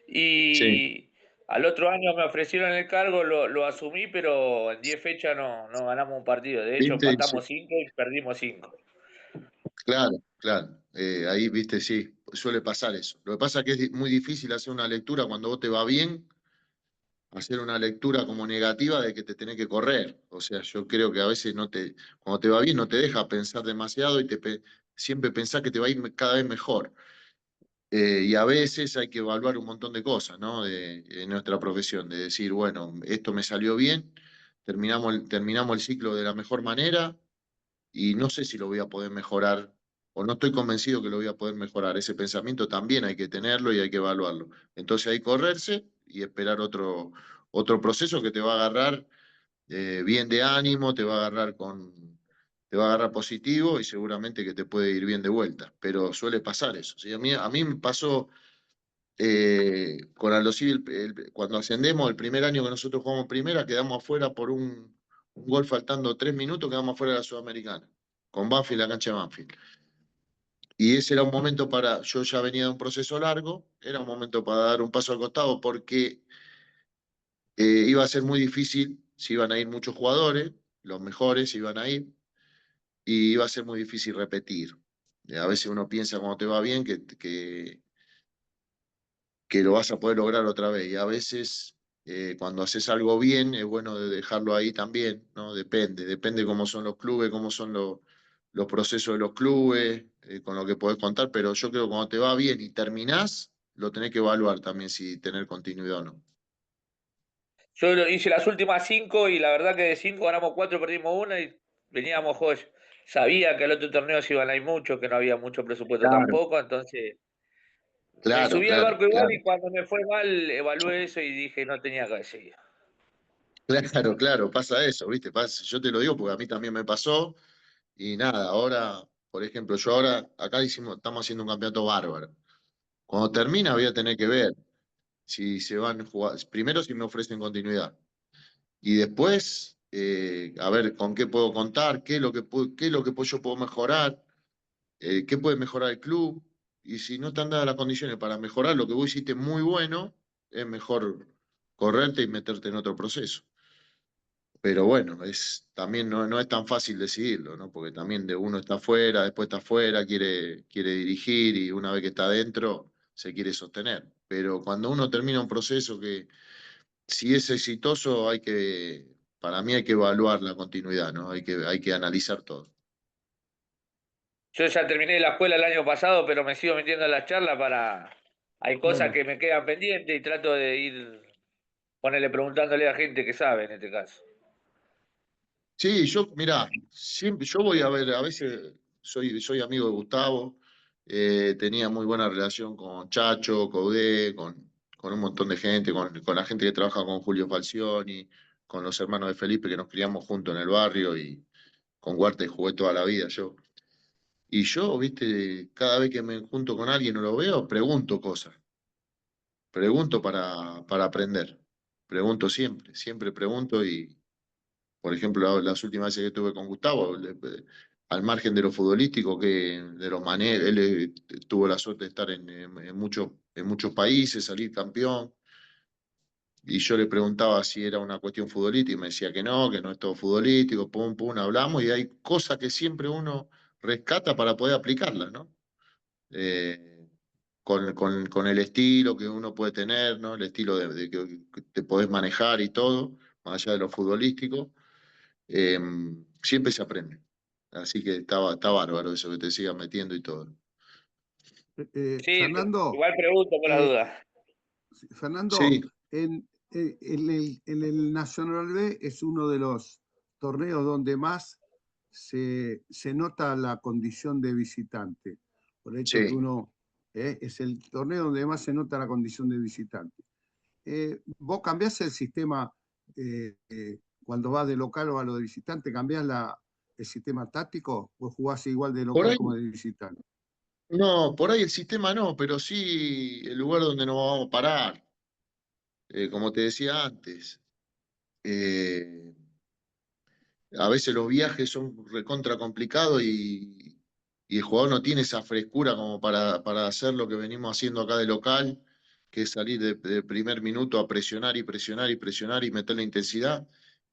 Sí, y al otro año me ofrecieron el cargo, lo asumí, pero en 10 fechas no ganamos un partido. De hecho, viste, empatamos 5 y perdimos 5. claro, claro. Ahí, viste, sí, suele pasar eso. Lo que pasa es que es muy difícil hacer una lectura cuando vos te va bien, hacer una lectura como negativa de que te tenés que correr. O sea, yo creo que a veces cuando te va bien no te deja pensar demasiado y siempre pensás que te va a ir cada vez mejor. Y a veces hay que evaluar un montón de cosas, ¿no? De nuestra profesión, de decir, bueno, esto me salió bien, terminamos el ciclo de la mejor manera y no sé si lo voy a poder mejorar o no estoy convencido que lo voy a poder mejorar. Ese pensamiento también hay que tenerlo y hay que evaluarlo. Entonces hay que correrse y esperar otro proceso que te va a agarrar bien de ánimo, te va a agarrar positivo y seguramente que te puede ir bien de vuelta. Pero suele pasar eso. ¿Sí? A mí me pasó con Aldo Civi, cuando ascendemos, el primer año que nosotros jugamos primera, quedamos afuera por un gol faltando 3 minutos, quedamos afuera de la Sudamericana, con Banfield, la cancha de Banfield. Y ese era un momento yo ya venía de un proceso largo, era un momento para dar un paso al costado porque iba a ser muy difícil, si iban a ir muchos jugadores, los mejores iban a ir, y iba a ser muy difícil repetir. A veces uno piensa cuando te va bien que lo vas a poder lograr otra vez. Y a veces, cuando haces algo bien, es bueno de dejarlo ahí también, ¿no? Depende cómo son los clubes, cómo son los procesos de los clubes, con lo que podés contar, pero yo creo que cuando te va bien y terminás, lo tenés que evaluar también si tener continuidad o no. Yo hice las últimas 5 y la verdad que de 5 ganamos 4, perdimos 1 y veníamos joya. Sabía que al otro torneo se iban a ir mucho, que no había mucho presupuesto Claro, tampoco, entonces me claro, subí al claro, barco igual claro. y cuando me fue mal evalué eso y dije no tenía que seguir. Claro, claro, pasa eso, ¿viste? Yo te lo digo porque a mí también me pasó y nada, ahora por ejemplo, yo ahora, acá estamos haciendo un campeonato bárbaro. Cuando termina voy a tener que ver si se van a jugar, primero si me ofrecen continuidad, y después, a ver con qué puedo contar, qué es lo que, qué es lo que yo puedo mejorar, qué puede mejorar el club, y si no están dadas las condiciones para mejorar lo que vos hiciste muy bueno, es mejor correrte y meterte en otro proceso. Pero bueno, también no es tan fácil decidirlo, ¿no? Porque también de uno está afuera, después está afuera, quiere dirigir y una vez que está adentro se quiere sostener. Pero cuando uno termina un proceso que si es exitoso, para mí hay que evaluar la continuidad, ¿no? Hay que analizar todo. Yo ya terminé la escuela el año pasado, pero me sigo metiendo en las charlas para... Hay cosas Bueno, que me quedan pendientes y trato de ir, ponerle preguntándole a gente que sabe en este caso. Sí, mirá, siempre, yo voy a ver, a veces soy amigo de Gustavo, tenía muy buena relación con Chacho, Caudé, con un montón de gente, con la gente que trabaja con Julio Falcioni, con los hermanos de Felipe que nos criamos juntos en el barrio y con Huarte jugué toda la vida yo. Y yo, viste, cada vez que me junto con alguien o lo veo, pregunto cosas, pregunto para aprender, pregunto siempre pregunto y por ejemplo, las últimas veces que estuve con Gustavo, al margen de lo futbolístico, de los él tuvo la suerte de estar en muchos países, salir campeón, y yo le preguntaba si era una cuestión futbolística y me decía que no es todo futbolístico, pum, pum, hablamos, y hay cosas que siempre uno rescata para poder aplicarlas, ¿no? Eh, con el estilo que uno puede tener, ¿no? El estilo de que te podés manejar y todo, más allá de lo futbolístico. Eh, Siempre se aprende. Así que está bárbaro eso que te sigas metiendo y todo. Sí, Fernando, igual pregunto por las eh, dudas. Fernando, Sí, en el Nacional B es uno de los torneos donde más se nota la condición de visitante, por el hecho que sí. uno es el torneo donde más se nota la condición de visitante. ¿Vos cambiás el sistema cuando vas de local o a lo de visitante? ¿Cambiás el sistema táctico o jugás igual de Por local ahí, como de visitante? no, por ahí el sistema no, pero sí el lugar donde nos vamos a parar. Como te decía antes, eh, a veces los viajes son recontra complicados y el jugador no tiene esa frescura como para hacer lo que venimos haciendo acá de local, que es salir de primer minuto a presionar y presionar y presionar y meter la intensidad,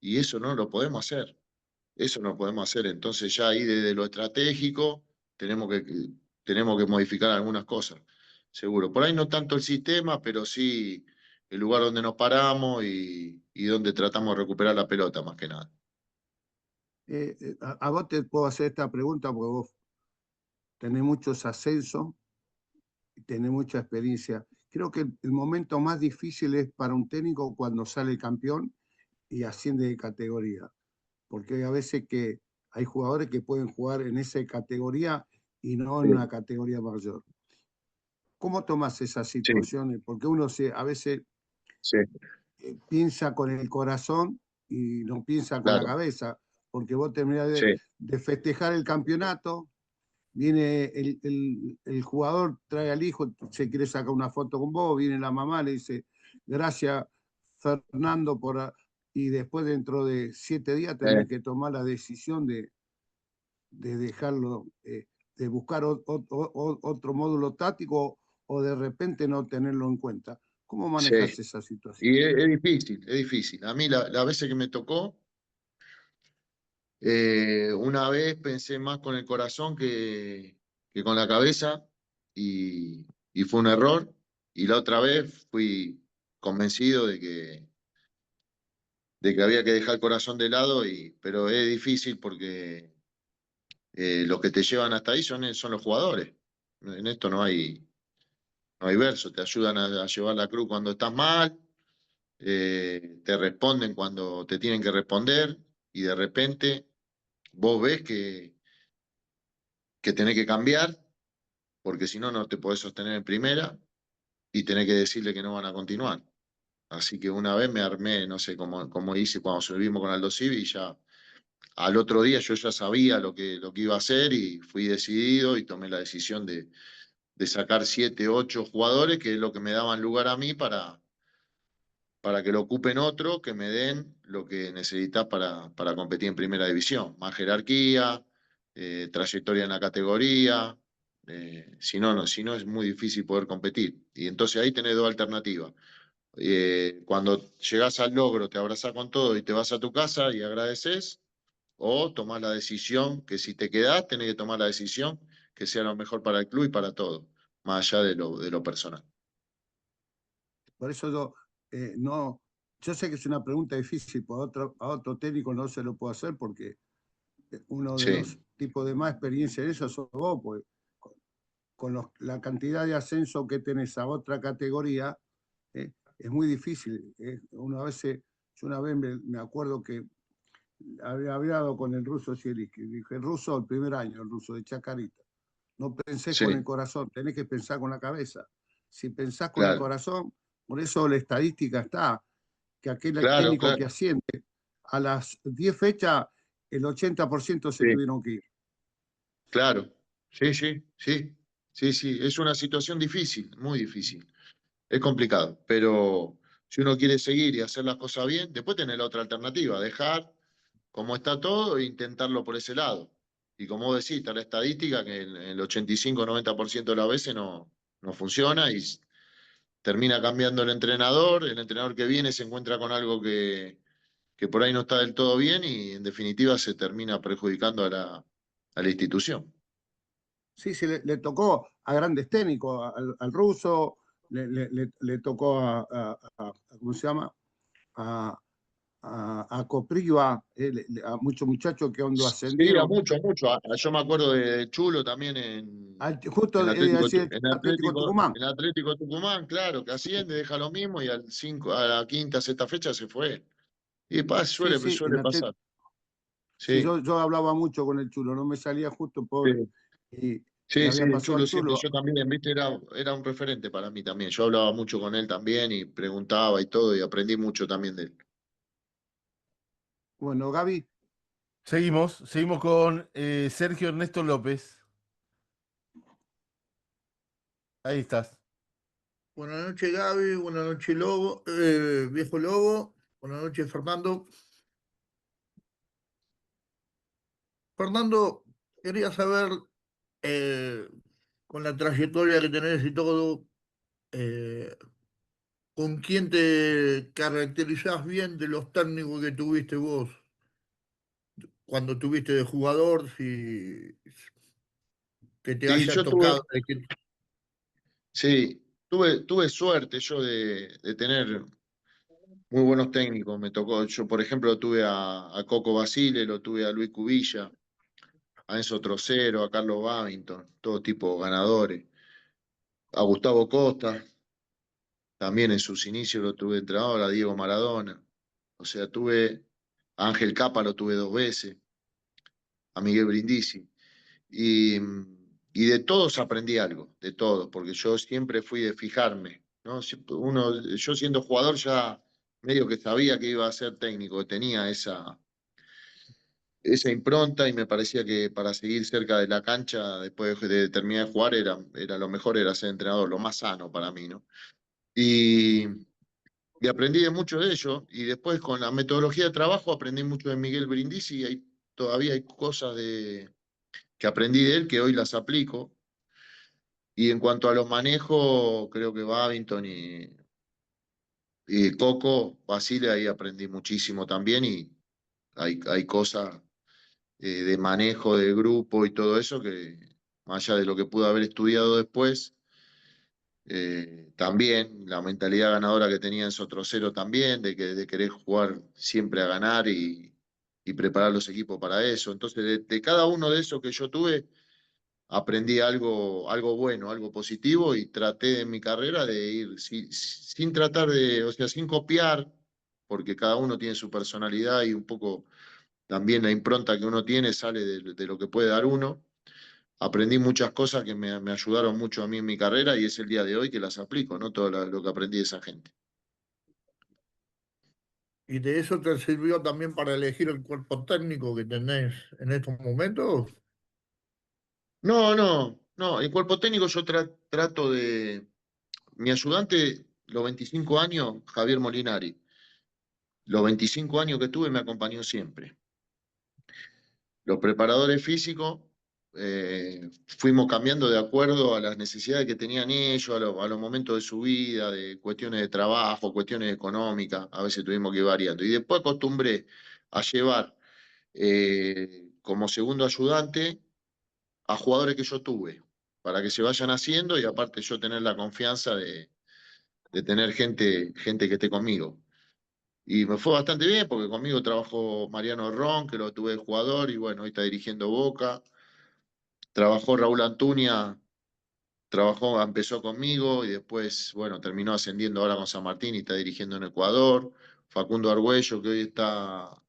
y eso no lo podemos hacer. Eso no podemos hacer. Entonces ya ahí desde lo estratégico tenemos que modificar algunas cosas, seguro. Por ahí no tanto el sistema, pero sí el lugar donde nos paramos y donde tratamos de recuperar la pelota, más que nada. A vos te puedo hacer esta pregunta porque vos tenés muchos ascensos y tenés mucha experiencia. Creo que el momento más difícil es para un técnico cuando sale campeón y asciende de categoría, porque a veces que hay jugadores que pueden jugar en esa categoría y no en una Sí, categoría mayor. ¿Cómo tomas esas sí, situaciones? Porque uno a veces sí, piensa con el corazón y no piensa con la claro, cabeza, porque vos terminás sí, de festejar el campeonato, viene el jugador, trae al hijo, se quiere sacar una foto con vos, viene la mamá, le dice, gracias Fernando y después dentro de 7 días eh, tenés que tomar la decisión de dejarlo, de buscar otro módulo táctico o de repente no tenerlo en cuenta. ¿Cómo manejas sí. esa situación? Y es difícil, es difícil. A mí la veces que me tocó, una vez pensé más con el corazón que con la cabeza y fue un error. Y la otra vez fui convencido de que había que dejar el corazón de lado, pero es difícil porque los que te llevan hasta ahí son los jugadores. En esto no hay verso, te ayudan a llevar la cruz cuando estás mal, te responden cuando te tienen que responder y de repente vos ves que tenés que cambiar porque si no, no te podés sostener en primera y tenés que decirle que no van a continuar. Así que una vez me armé, no sé cómo hice cuando subimos con Aldo Civi, y ya al otro día yo ya sabía lo que iba a hacer y fui decidido y tomé la decisión de sacar 7, 8 jugadores, que es lo que me daban lugar a mí para que lo ocupen otro, que me den lo que necesitas para competir en primera división. Más jerarquía, trayectoria en la categoría. Si no, no, si no es muy difícil poder competir. Y entonces ahí tenés dos alternativas. Cuando llegás al logro, te abrazás con todo y te vas a tu casa y agradeces, o tomás la decisión que si te quedás, tenés que tomar la decisión que sea lo mejor para el club y para todo, más allá de lo personal. Por eso no, yo sé que es una pregunta difícil, a otro técnico no se lo puedo hacer porque uno de los Sí, tipos de más experiencia en eso sos vos, pues con la cantidad de ascenso que tenés a otra categoría, es muy difícil. Uno a veces, yo una vez me acuerdo que había hablado con el ruso Zielinski, dije, el ruso, el primer año, el ruso de Chacarita, no pensés con el sí, corazón, tenés que pensar con la cabeza. Si pensás con el claro, corazón, por eso la estadística está, que aquel claro, técnico que claro. asciende a las 10 fechas, el 80% se Sí, tuvieron que ir. claro. Sí, sí, sí. Sí, sí. Es una situación difícil, muy difícil. Es complicado, pero si uno quiere seguir y hacer las cosas bien, después tener la otra alternativa, dejar como está todo e intentarlo por ese lado. Y como vos decís, está la estadística que el 85-90% de las veces no funciona y termina cambiando el entrenador que viene se encuentra con algo que por ahí no está del todo bien y en definitiva se termina perjudicando a la institución. Sí, sí, le tocó a grandes técnicos, al ruso, le tocó ¿cómo se llama? A, a Copriva, a muchos muchachos que cuando Sí, a ascendieron, mucho, a mucho. Yo me acuerdo de Chulo también justo así, Atlético Tucumán. En Atlético Tucumán, claro, que asciende, deja lo mismo y a la quinta, sexta fecha se fue. Y Sí, sí, suele pasar. sí, Sí, yo hablaba mucho con el Chulo, no me salía justo, pobre. sí. Y Sí, sí, había el pasado Chulo al siempre, Chulo. yo también, viste, era un referente para mí también. Yo hablaba mucho con él también y preguntaba y todo y aprendí mucho también de él. Bueno, Gaby, Seguimos con Sergio Ernesto López. Ahí estás. Buenas noches, Gaby. Buenas noches, Lobo, viejo Lobo. Buenas noches, Fernando. Fernando, quería saber, eh, con la trayectoria que tenés y todo, eh, ¿con quién te caracterizás bien de los técnicos que tuviste vos cuando tuviste de jugador? Si que te Sí, haya yo tuve, tocado. sí, tuve suerte yo de tener muy buenos técnicos. Me tocó, yo por ejemplo tuve a Coco Basile, lo tuve a Luis Cubilla, a Enzo Trocero, a Carlos Babington, todo tipo de ganadores. A Gustavo Costa, también en sus inicios lo tuve entrenador, a Diego Maradona. O sea, tuve a Ángel Capa, lo tuve 2 veces, a Miguel Brindisi. Y, y de todos aprendí algo, de todos, porque yo siempre fui de fijarme, ¿no? Yo siendo jugador ya medio que sabía que iba a ser técnico, que tenía esa impronta y me parecía que para seguir cerca de la cancha, después de terminar de jugar, era lo mejor era ser entrenador, lo más sano para mí, ¿no? Y, y aprendí de mucho de ello, y después con la metodología de trabajo aprendí mucho de Miguel Brindisi, y todavía hay cosas que aprendí de él que hoy las aplico. Y en cuanto a los manejos, creo que Babington y Coco, Basile, ahí aprendí muchísimo también y hay cosas de manejo de grupo y todo eso que, más allá de lo que pude haber estudiado después, también la mentalidad ganadora que tenía en Sotrocero también, de querer jugar siempre a ganar y preparar los equipos para eso. Entonces, de cada uno de esos que yo tuve, aprendí algo bueno, algo positivo y traté en mi carrera de ir sin tratar o sea, sin copiar, porque cada uno tiene su personalidad y un poco también la impronta que uno tiene sale de lo que puede dar uno. Aprendí muchas cosas que me ayudaron mucho a mí en mi carrera y es el día de hoy que las aplico, ¿no? Todo lo que aprendí de esa gente. ¿Y de eso te sirvió también para elegir el cuerpo técnico que tenés en estos momentos? No, no, no. El cuerpo técnico yo trato de. Mi ayudante, los 25 años, Javier Molinari. Los 25 años que tuve me acompañó siempre. Los preparadores físicos fuimos cambiando de acuerdo a las necesidades que tenían ellos, a los momentos de su vida, de cuestiones de trabajo, cuestiones económicas, a veces tuvimos que ir variando. Y después acostumbré a llevar como segundo ayudante a jugadores que yo tuve, para que se vayan haciendo y aparte yo tener la confianza de tener gente que esté conmigo. Y me fue bastante bien porque conmigo trabajó Mariano Ron, que lo tuve de jugador y bueno, hoy está dirigiendo Boca. Trabajó Raúl Antuña, empezó conmigo y después, bueno, terminó ascendiendo ahora con San Martín y está dirigiendo en Ecuador. Facundo Argüello, que hoy está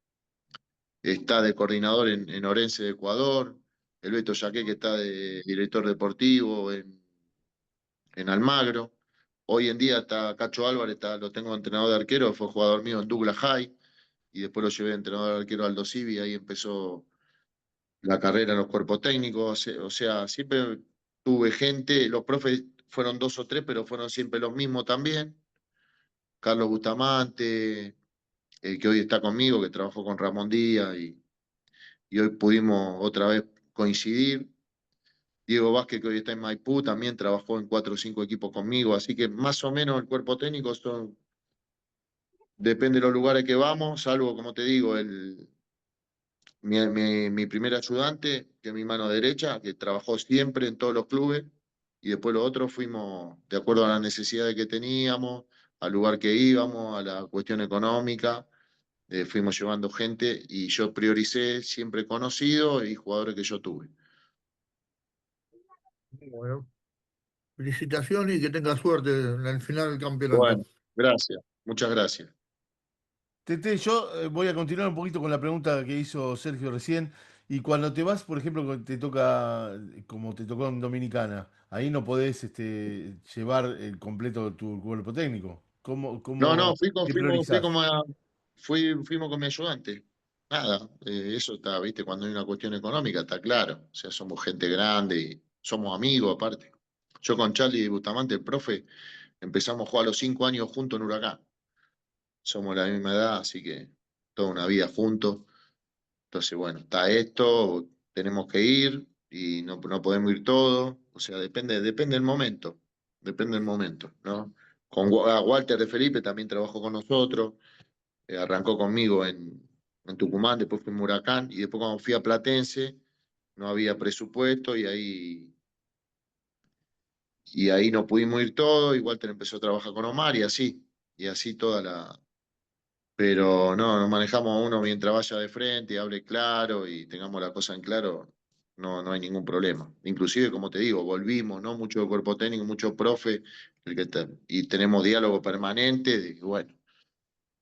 de coordinador en Orense de Ecuador. El Beto Yaqué, que está de director deportivo en Almagro. Hoy en día está Cacho Álvarez, lo tengo entrenador de arquero, fue jugador mío en Douglas High y después lo llevé de entrenador de arquero a Aldo Civi, ahí empezó la carrera en los cuerpos técnicos, o sea, siempre tuve gente, los profes fueron dos o tres, pero fueron siempre los mismos también. Carlos Bustamante, el que hoy está conmigo, que trabajó con Ramón Díaz y hoy pudimos otra vez coincidir. Diego Vázquez, que hoy está en Maipú, también trabajó en 4 o 5 equipos conmigo, así que más o menos el cuerpo técnico depende de los lugares que vamos, salvo, como te digo, mi primer ayudante, que es mi mano derecha, que trabajó siempre en todos los clubes, y después los otros fuimos de acuerdo a las necesidades que teníamos, al lugar que íbamos, a la cuestión económica, fuimos llevando gente y yo prioricé siempre conocidos y jugadores que yo tuve. Bueno, felicitaciones y que tengas suerte en el final del campeonato. Bueno, gracias, muchas gracias. Tete, yo voy a continuar un poquito con la pregunta que hizo Sergio recién. Y cuando te vas, por ejemplo, te toca, como te tocó en Dominicana, ahí no podés llevar el completo tu cuerpo técnico. No, ¿Qué priorizás? fuimos con mi ayudante. Nada, eso está, viste, cuando hay una cuestión económica, está claro. O sea, somos gente grande y somos amigos aparte. Yo con Charlie Bustamante, el profe, empezamos a jugar a los 5 años juntos en Huracán. Somos de la misma edad, así que toda una vida juntos. Entonces, bueno, está esto, tenemos que ir y no podemos ir todos. O sea, depende del momento. Depende del momento, ¿no? Walter de Felipe también trabajó con nosotros. Arrancó conmigo en Tucumán, después fue en Huracán y después cuando fui a Platense no había presupuesto y ahí no pudimos ir todos. Y Walter empezó a trabajar con Omar y así toda la. Pero no, nos manejamos a uno mientras vaya de frente y hable claro y tengamos la cosa en claro, no hay ningún problema. Inclusive, como te digo, volvimos, ¿no? Mucho cuerpo técnico, mucho profe, y tenemos diálogo permanente, de que, bueno,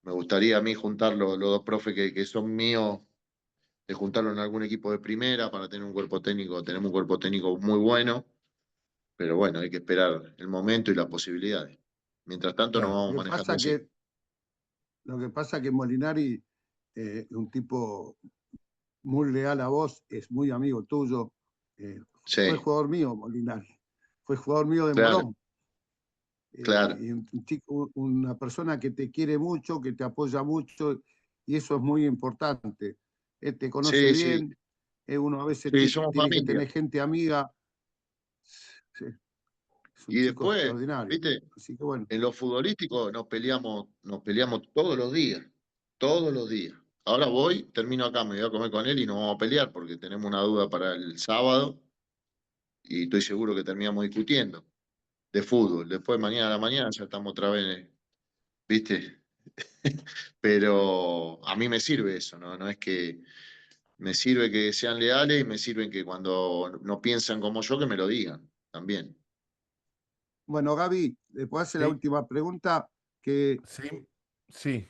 me gustaría a mí juntar los dos profes que son míos, de juntarlo en algún equipo de primera para tener un cuerpo técnico, tenemos un cuerpo técnico muy bueno, pero bueno, hay que esperar el momento y las posibilidades. Mientras tanto, nos Claro. vamos Lo que manejando pasa así. que Molinari es un tipo muy leal a vos, es muy amigo tuyo. Fue Sí, jugador mío, Molinari. Fue jugador mío de claro, Morón. claro. Y una persona que te quiere mucho, que te apoya mucho, y eso es muy importante. Él te conoce Sí, sí, bien, uno a veces sí, somos tiene que familia. tener gente amiga. Sí, es un Y chico después, extraordinario. viste, Así que bueno, en lo futbolístico nos peleamos todos los días, todos los días. Ahora voy, termino acá, me voy a comer con él y nos vamos a pelear porque tenemos una duda para el sábado y estoy seguro que terminamos discutiendo de fútbol. Después mañana a la mañana ya estamos otra vez, viste. Pero a mí me sirve eso, ¿no? No es que me sirve que sean leales y me sirven que cuando no piensan como yo, que me lo digan también. bueno, Gaby, después hace la Sí, última pregunta, que sí, sí.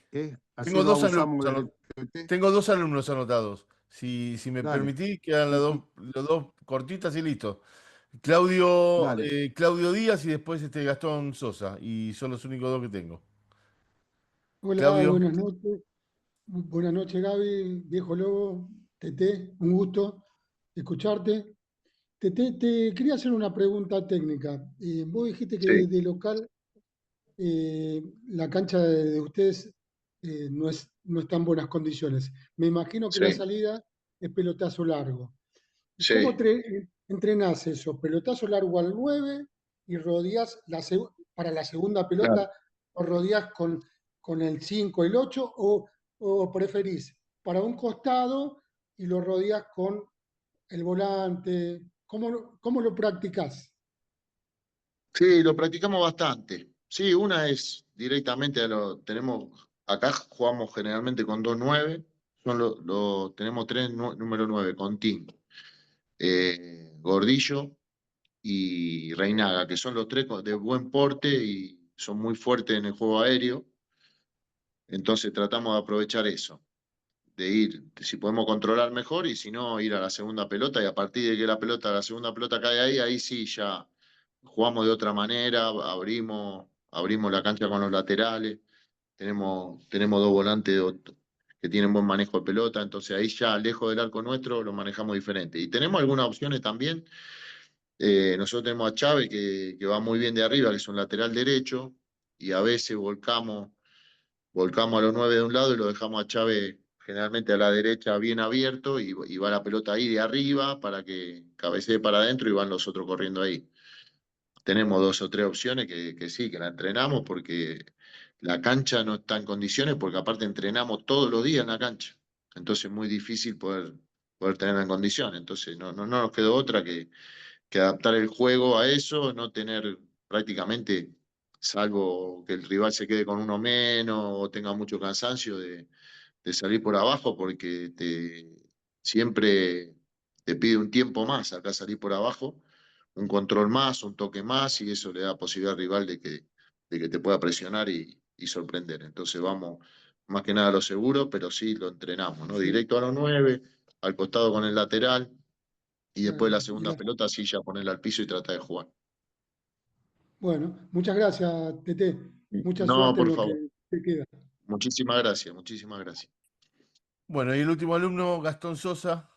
así Tengo no dos alumnos, abusamos del TT. tengo dos alumnos anotados. Si me Dale, permitís, quedan y los dos cortitas y listo. Claudio, dale. Claudio Díaz y después Gastón Sosa. Y son los únicos dos que tengo. Hola, Claudio, buenas noches. Buenas noches, Gaby, viejo lobo, Tete, un gusto escucharte. Tete, te quería hacer una pregunta técnica. Vos dijiste que Sí, de local la cancha de ustedes no está en buenas condiciones. Me imagino que la sí, salida es pelotazo largo. ¿Y cómo sí. entrenás eso? ¿Pelotazo largo al 9 y rodeás para la segunda Claro. pelota o rodeás con el 5 el 8 o preferís para un costado y lo rodeás con el volante? ¿Cómo lo practicás? Sí, lo practicamos bastante. Sí, una es directamente acá jugamos generalmente con 2-9, tenemos tres número 9 con Tim, Gordillo y Reinaga, que son los tres de buen porte y son muy fuertes en el juego aéreo. Entonces tratamos de aprovechar eso, de ir, si podemos controlar mejor y si no, ir a la segunda pelota y a partir de que la segunda pelota cae ahí, ahí sí ya jugamos de otra manera, abrimos la cancha con los laterales, tenemos dos volantes que tienen buen manejo de pelota, entonces ahí ya lejos del arco nuestro lo manejamos diferente. Y tenemos algunas opciones también. Nosotros tenemos a Chávez que va muy bien de arriba, que es un lateral derecho, y a veces volcamos a los 9 de un lado y lo dejamos a Chávez generalmente a la derecha bien abierto y va la pelota ahí de arriba para que cabecee para adentro y van los otros corriendo ahí. Tenemos dos o tres opciones que sí, que la entrenamos porque la cancha no está en condiciones, porque aparte entrenamos todos los días en la cancha. Entonces es muy difícil poder tenerla en condiciones. Entonces no nos quedó otra que adaptar el juego a eso, no tener prácticamente, salvo que el rival se quede con uno menos o tenga mucho cansancio de salir por abajo, porque siempre te pide un tiempo más acá salir por abajo, un control más, un toque más, y eso le da posibilidad al rival de que te pueda presionar y sorprender. Entonces vamos más que nada a lo seguro, pero sí lo entrenamos, ¿no? Sí, Directo a los 9, al costado con el lateral, y después la bueno, segunda pelota sí ya ponerla al piso y tratar de jugar. bueno, muchas gracias, Tete. Mucha No, suerte en por lo favor. que te queda. Muchísimas gracias, muchísimas gracias. Bueno, y el último alumno, Gastón Sosa.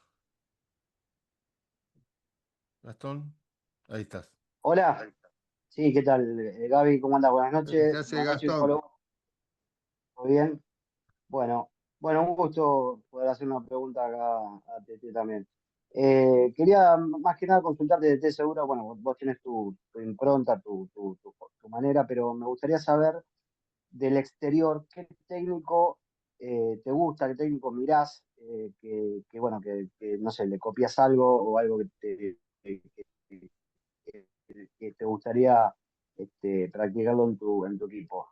Gastón, ahí estás. Hola, sí, ¿qué tal? Gaby, ¿cómo andas? ¿Qué hace Buenas noches, Gastón? Pablo. ¿Todo bien? Bueno, bueno, un gusto poder hacer una pregunta acá a Tete también. Quería más que nada consultarte de Tete Segura, bueno, vos tenés tu impronta, tu manera, pero me gustaría saber del exterior, ¿qué técnico te gusta, qué técnico mirás, bueno, que, no sé, le copias algo o algo que te gustaría practicarlo en tu equipo?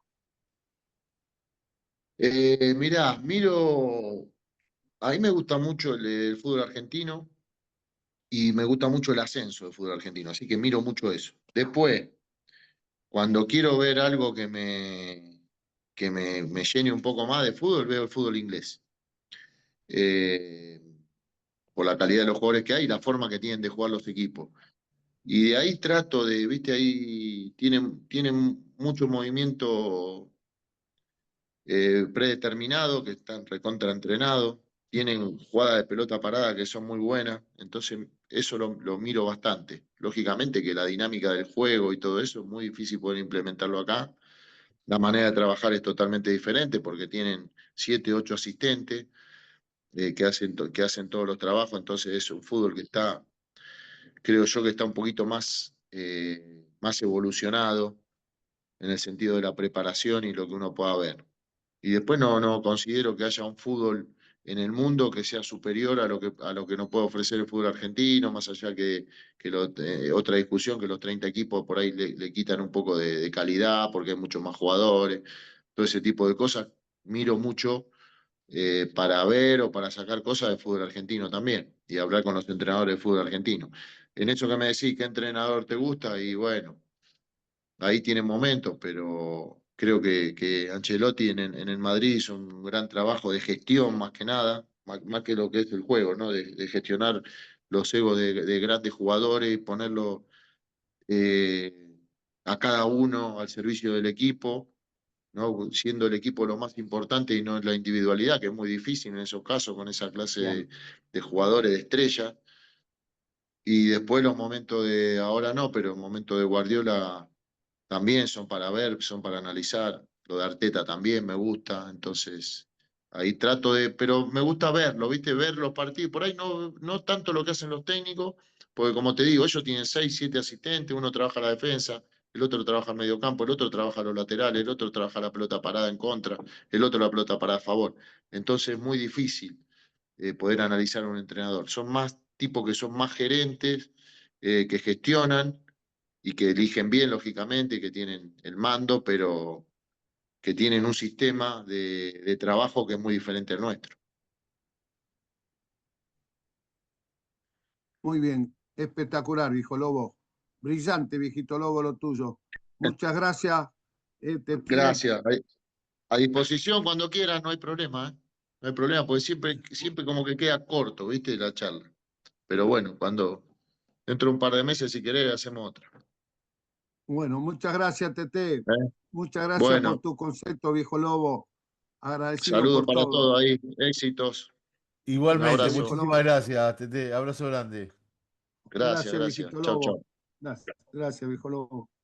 Mirá, a mí me gusta mucho el fútbol argentino y me gusta mucho el ascenso del fútbol argentino, así que miro mucho eso. Después, cuando quiero ver algo que me llene un poco más de fútbol, veo el fútbol inglés. Eh, por la calidad de los jugadores que hay y la forma que tienen de jugar los equipos. Y de ahí trato viste, ahí tienen mucho movimiento predeterminado, que están recontraentrenados, tienen jugadas de pelota parada que son muy buenas, entonces eso lo miro bastante. Lógicamente que la dinámica del juego y todo eso es muy difícil poder implementarlo acá. La manera de trabajar es totalmente diferente porque tienen 7, 8 asistentes que hacen todos los trabajos, entonces es un fútbol que creo yo que está un poquito más evolucionado en el sentido de la preparación y lo que uno pueda ver. Y después no considero que haya un fútbol en el mundo que sea superior a lo que nos puede ofrecer el fútbol argentino, más allá que otra discusión, que los 30 equipos por ahí le quitan un poco de calidad porque hay muchos más jugadores, todo ese tipo de cosas. Miro mucho para ver o para sacar cosas del fútbol argentino también y hablar con los entrenadores del fútbol argentino. En eso que me decís, ¿qué entrenador te gusta? Y bueno, ahí tienen momentos, pero creo que Ancelotti en el Madrid hizo un gran trabajo de gestión más que nada, más que lo que es el juego, ¿no? De gestionar los egos de grandes jugadores y ponerlo a cada uno al servicio del equipo ¿no? Siendo el equipo lo más importante y no la individualidad, que es muy difícil en esos casos con esa clase Bien. de jugadores de estrella. Y después los momentos de, ahora no, pero los momentos de Guardiola también son para ver, son para analizar. Lo de Arteta también me gusta, entonces ahí trato de, pero me gusta verlo, ¿viste? Ver los partidos. Por ahí no tanto lo que hacen los técnicos, porque como te digo, ellos tienen 6, 7 asistentes, uno trabaja la defensa, el otro trabaja el medio campo, el otro trabaja los laterales, el otro trabaja la pelota parada en contra, el otro la pelota parada a favor. Entonces es muy difícil poder analizar a un entrenador. Son más tipos que son más gerentes, que gestionan y que eligen bien, lógicamente, y que tienen el mando, pero que tienen un sistema de trabajo que es muy diferente al nuestro. Muy bien, espectacular, viejo Lobo. Brillante, viejito Lobo, lo tuyo. Muchas gracias. Tete. Gracias. A disposición cuando quieras, no hay problema, ¿eh? No hay problema, porque siempre como que queda corto, ¿viste? La charla. Pero bueno, cuando dentro de un par de meses, si querés, hacemos otra. Bueno, muchas gracias, Tete. ¿Eh? Muchas gracias por Bueno, tu concepto, viejo Lobo. Agradecido saludos por para todo. todos ahí, éxitos. Un Igualmente, Gracias, abrazo. viejo muchísimas Lobo. gracias, Tete. Abrazo grande. Gracias, Gracias, gracias. viejito Chau, Lobo. chau. Gracias, viejo Lobo.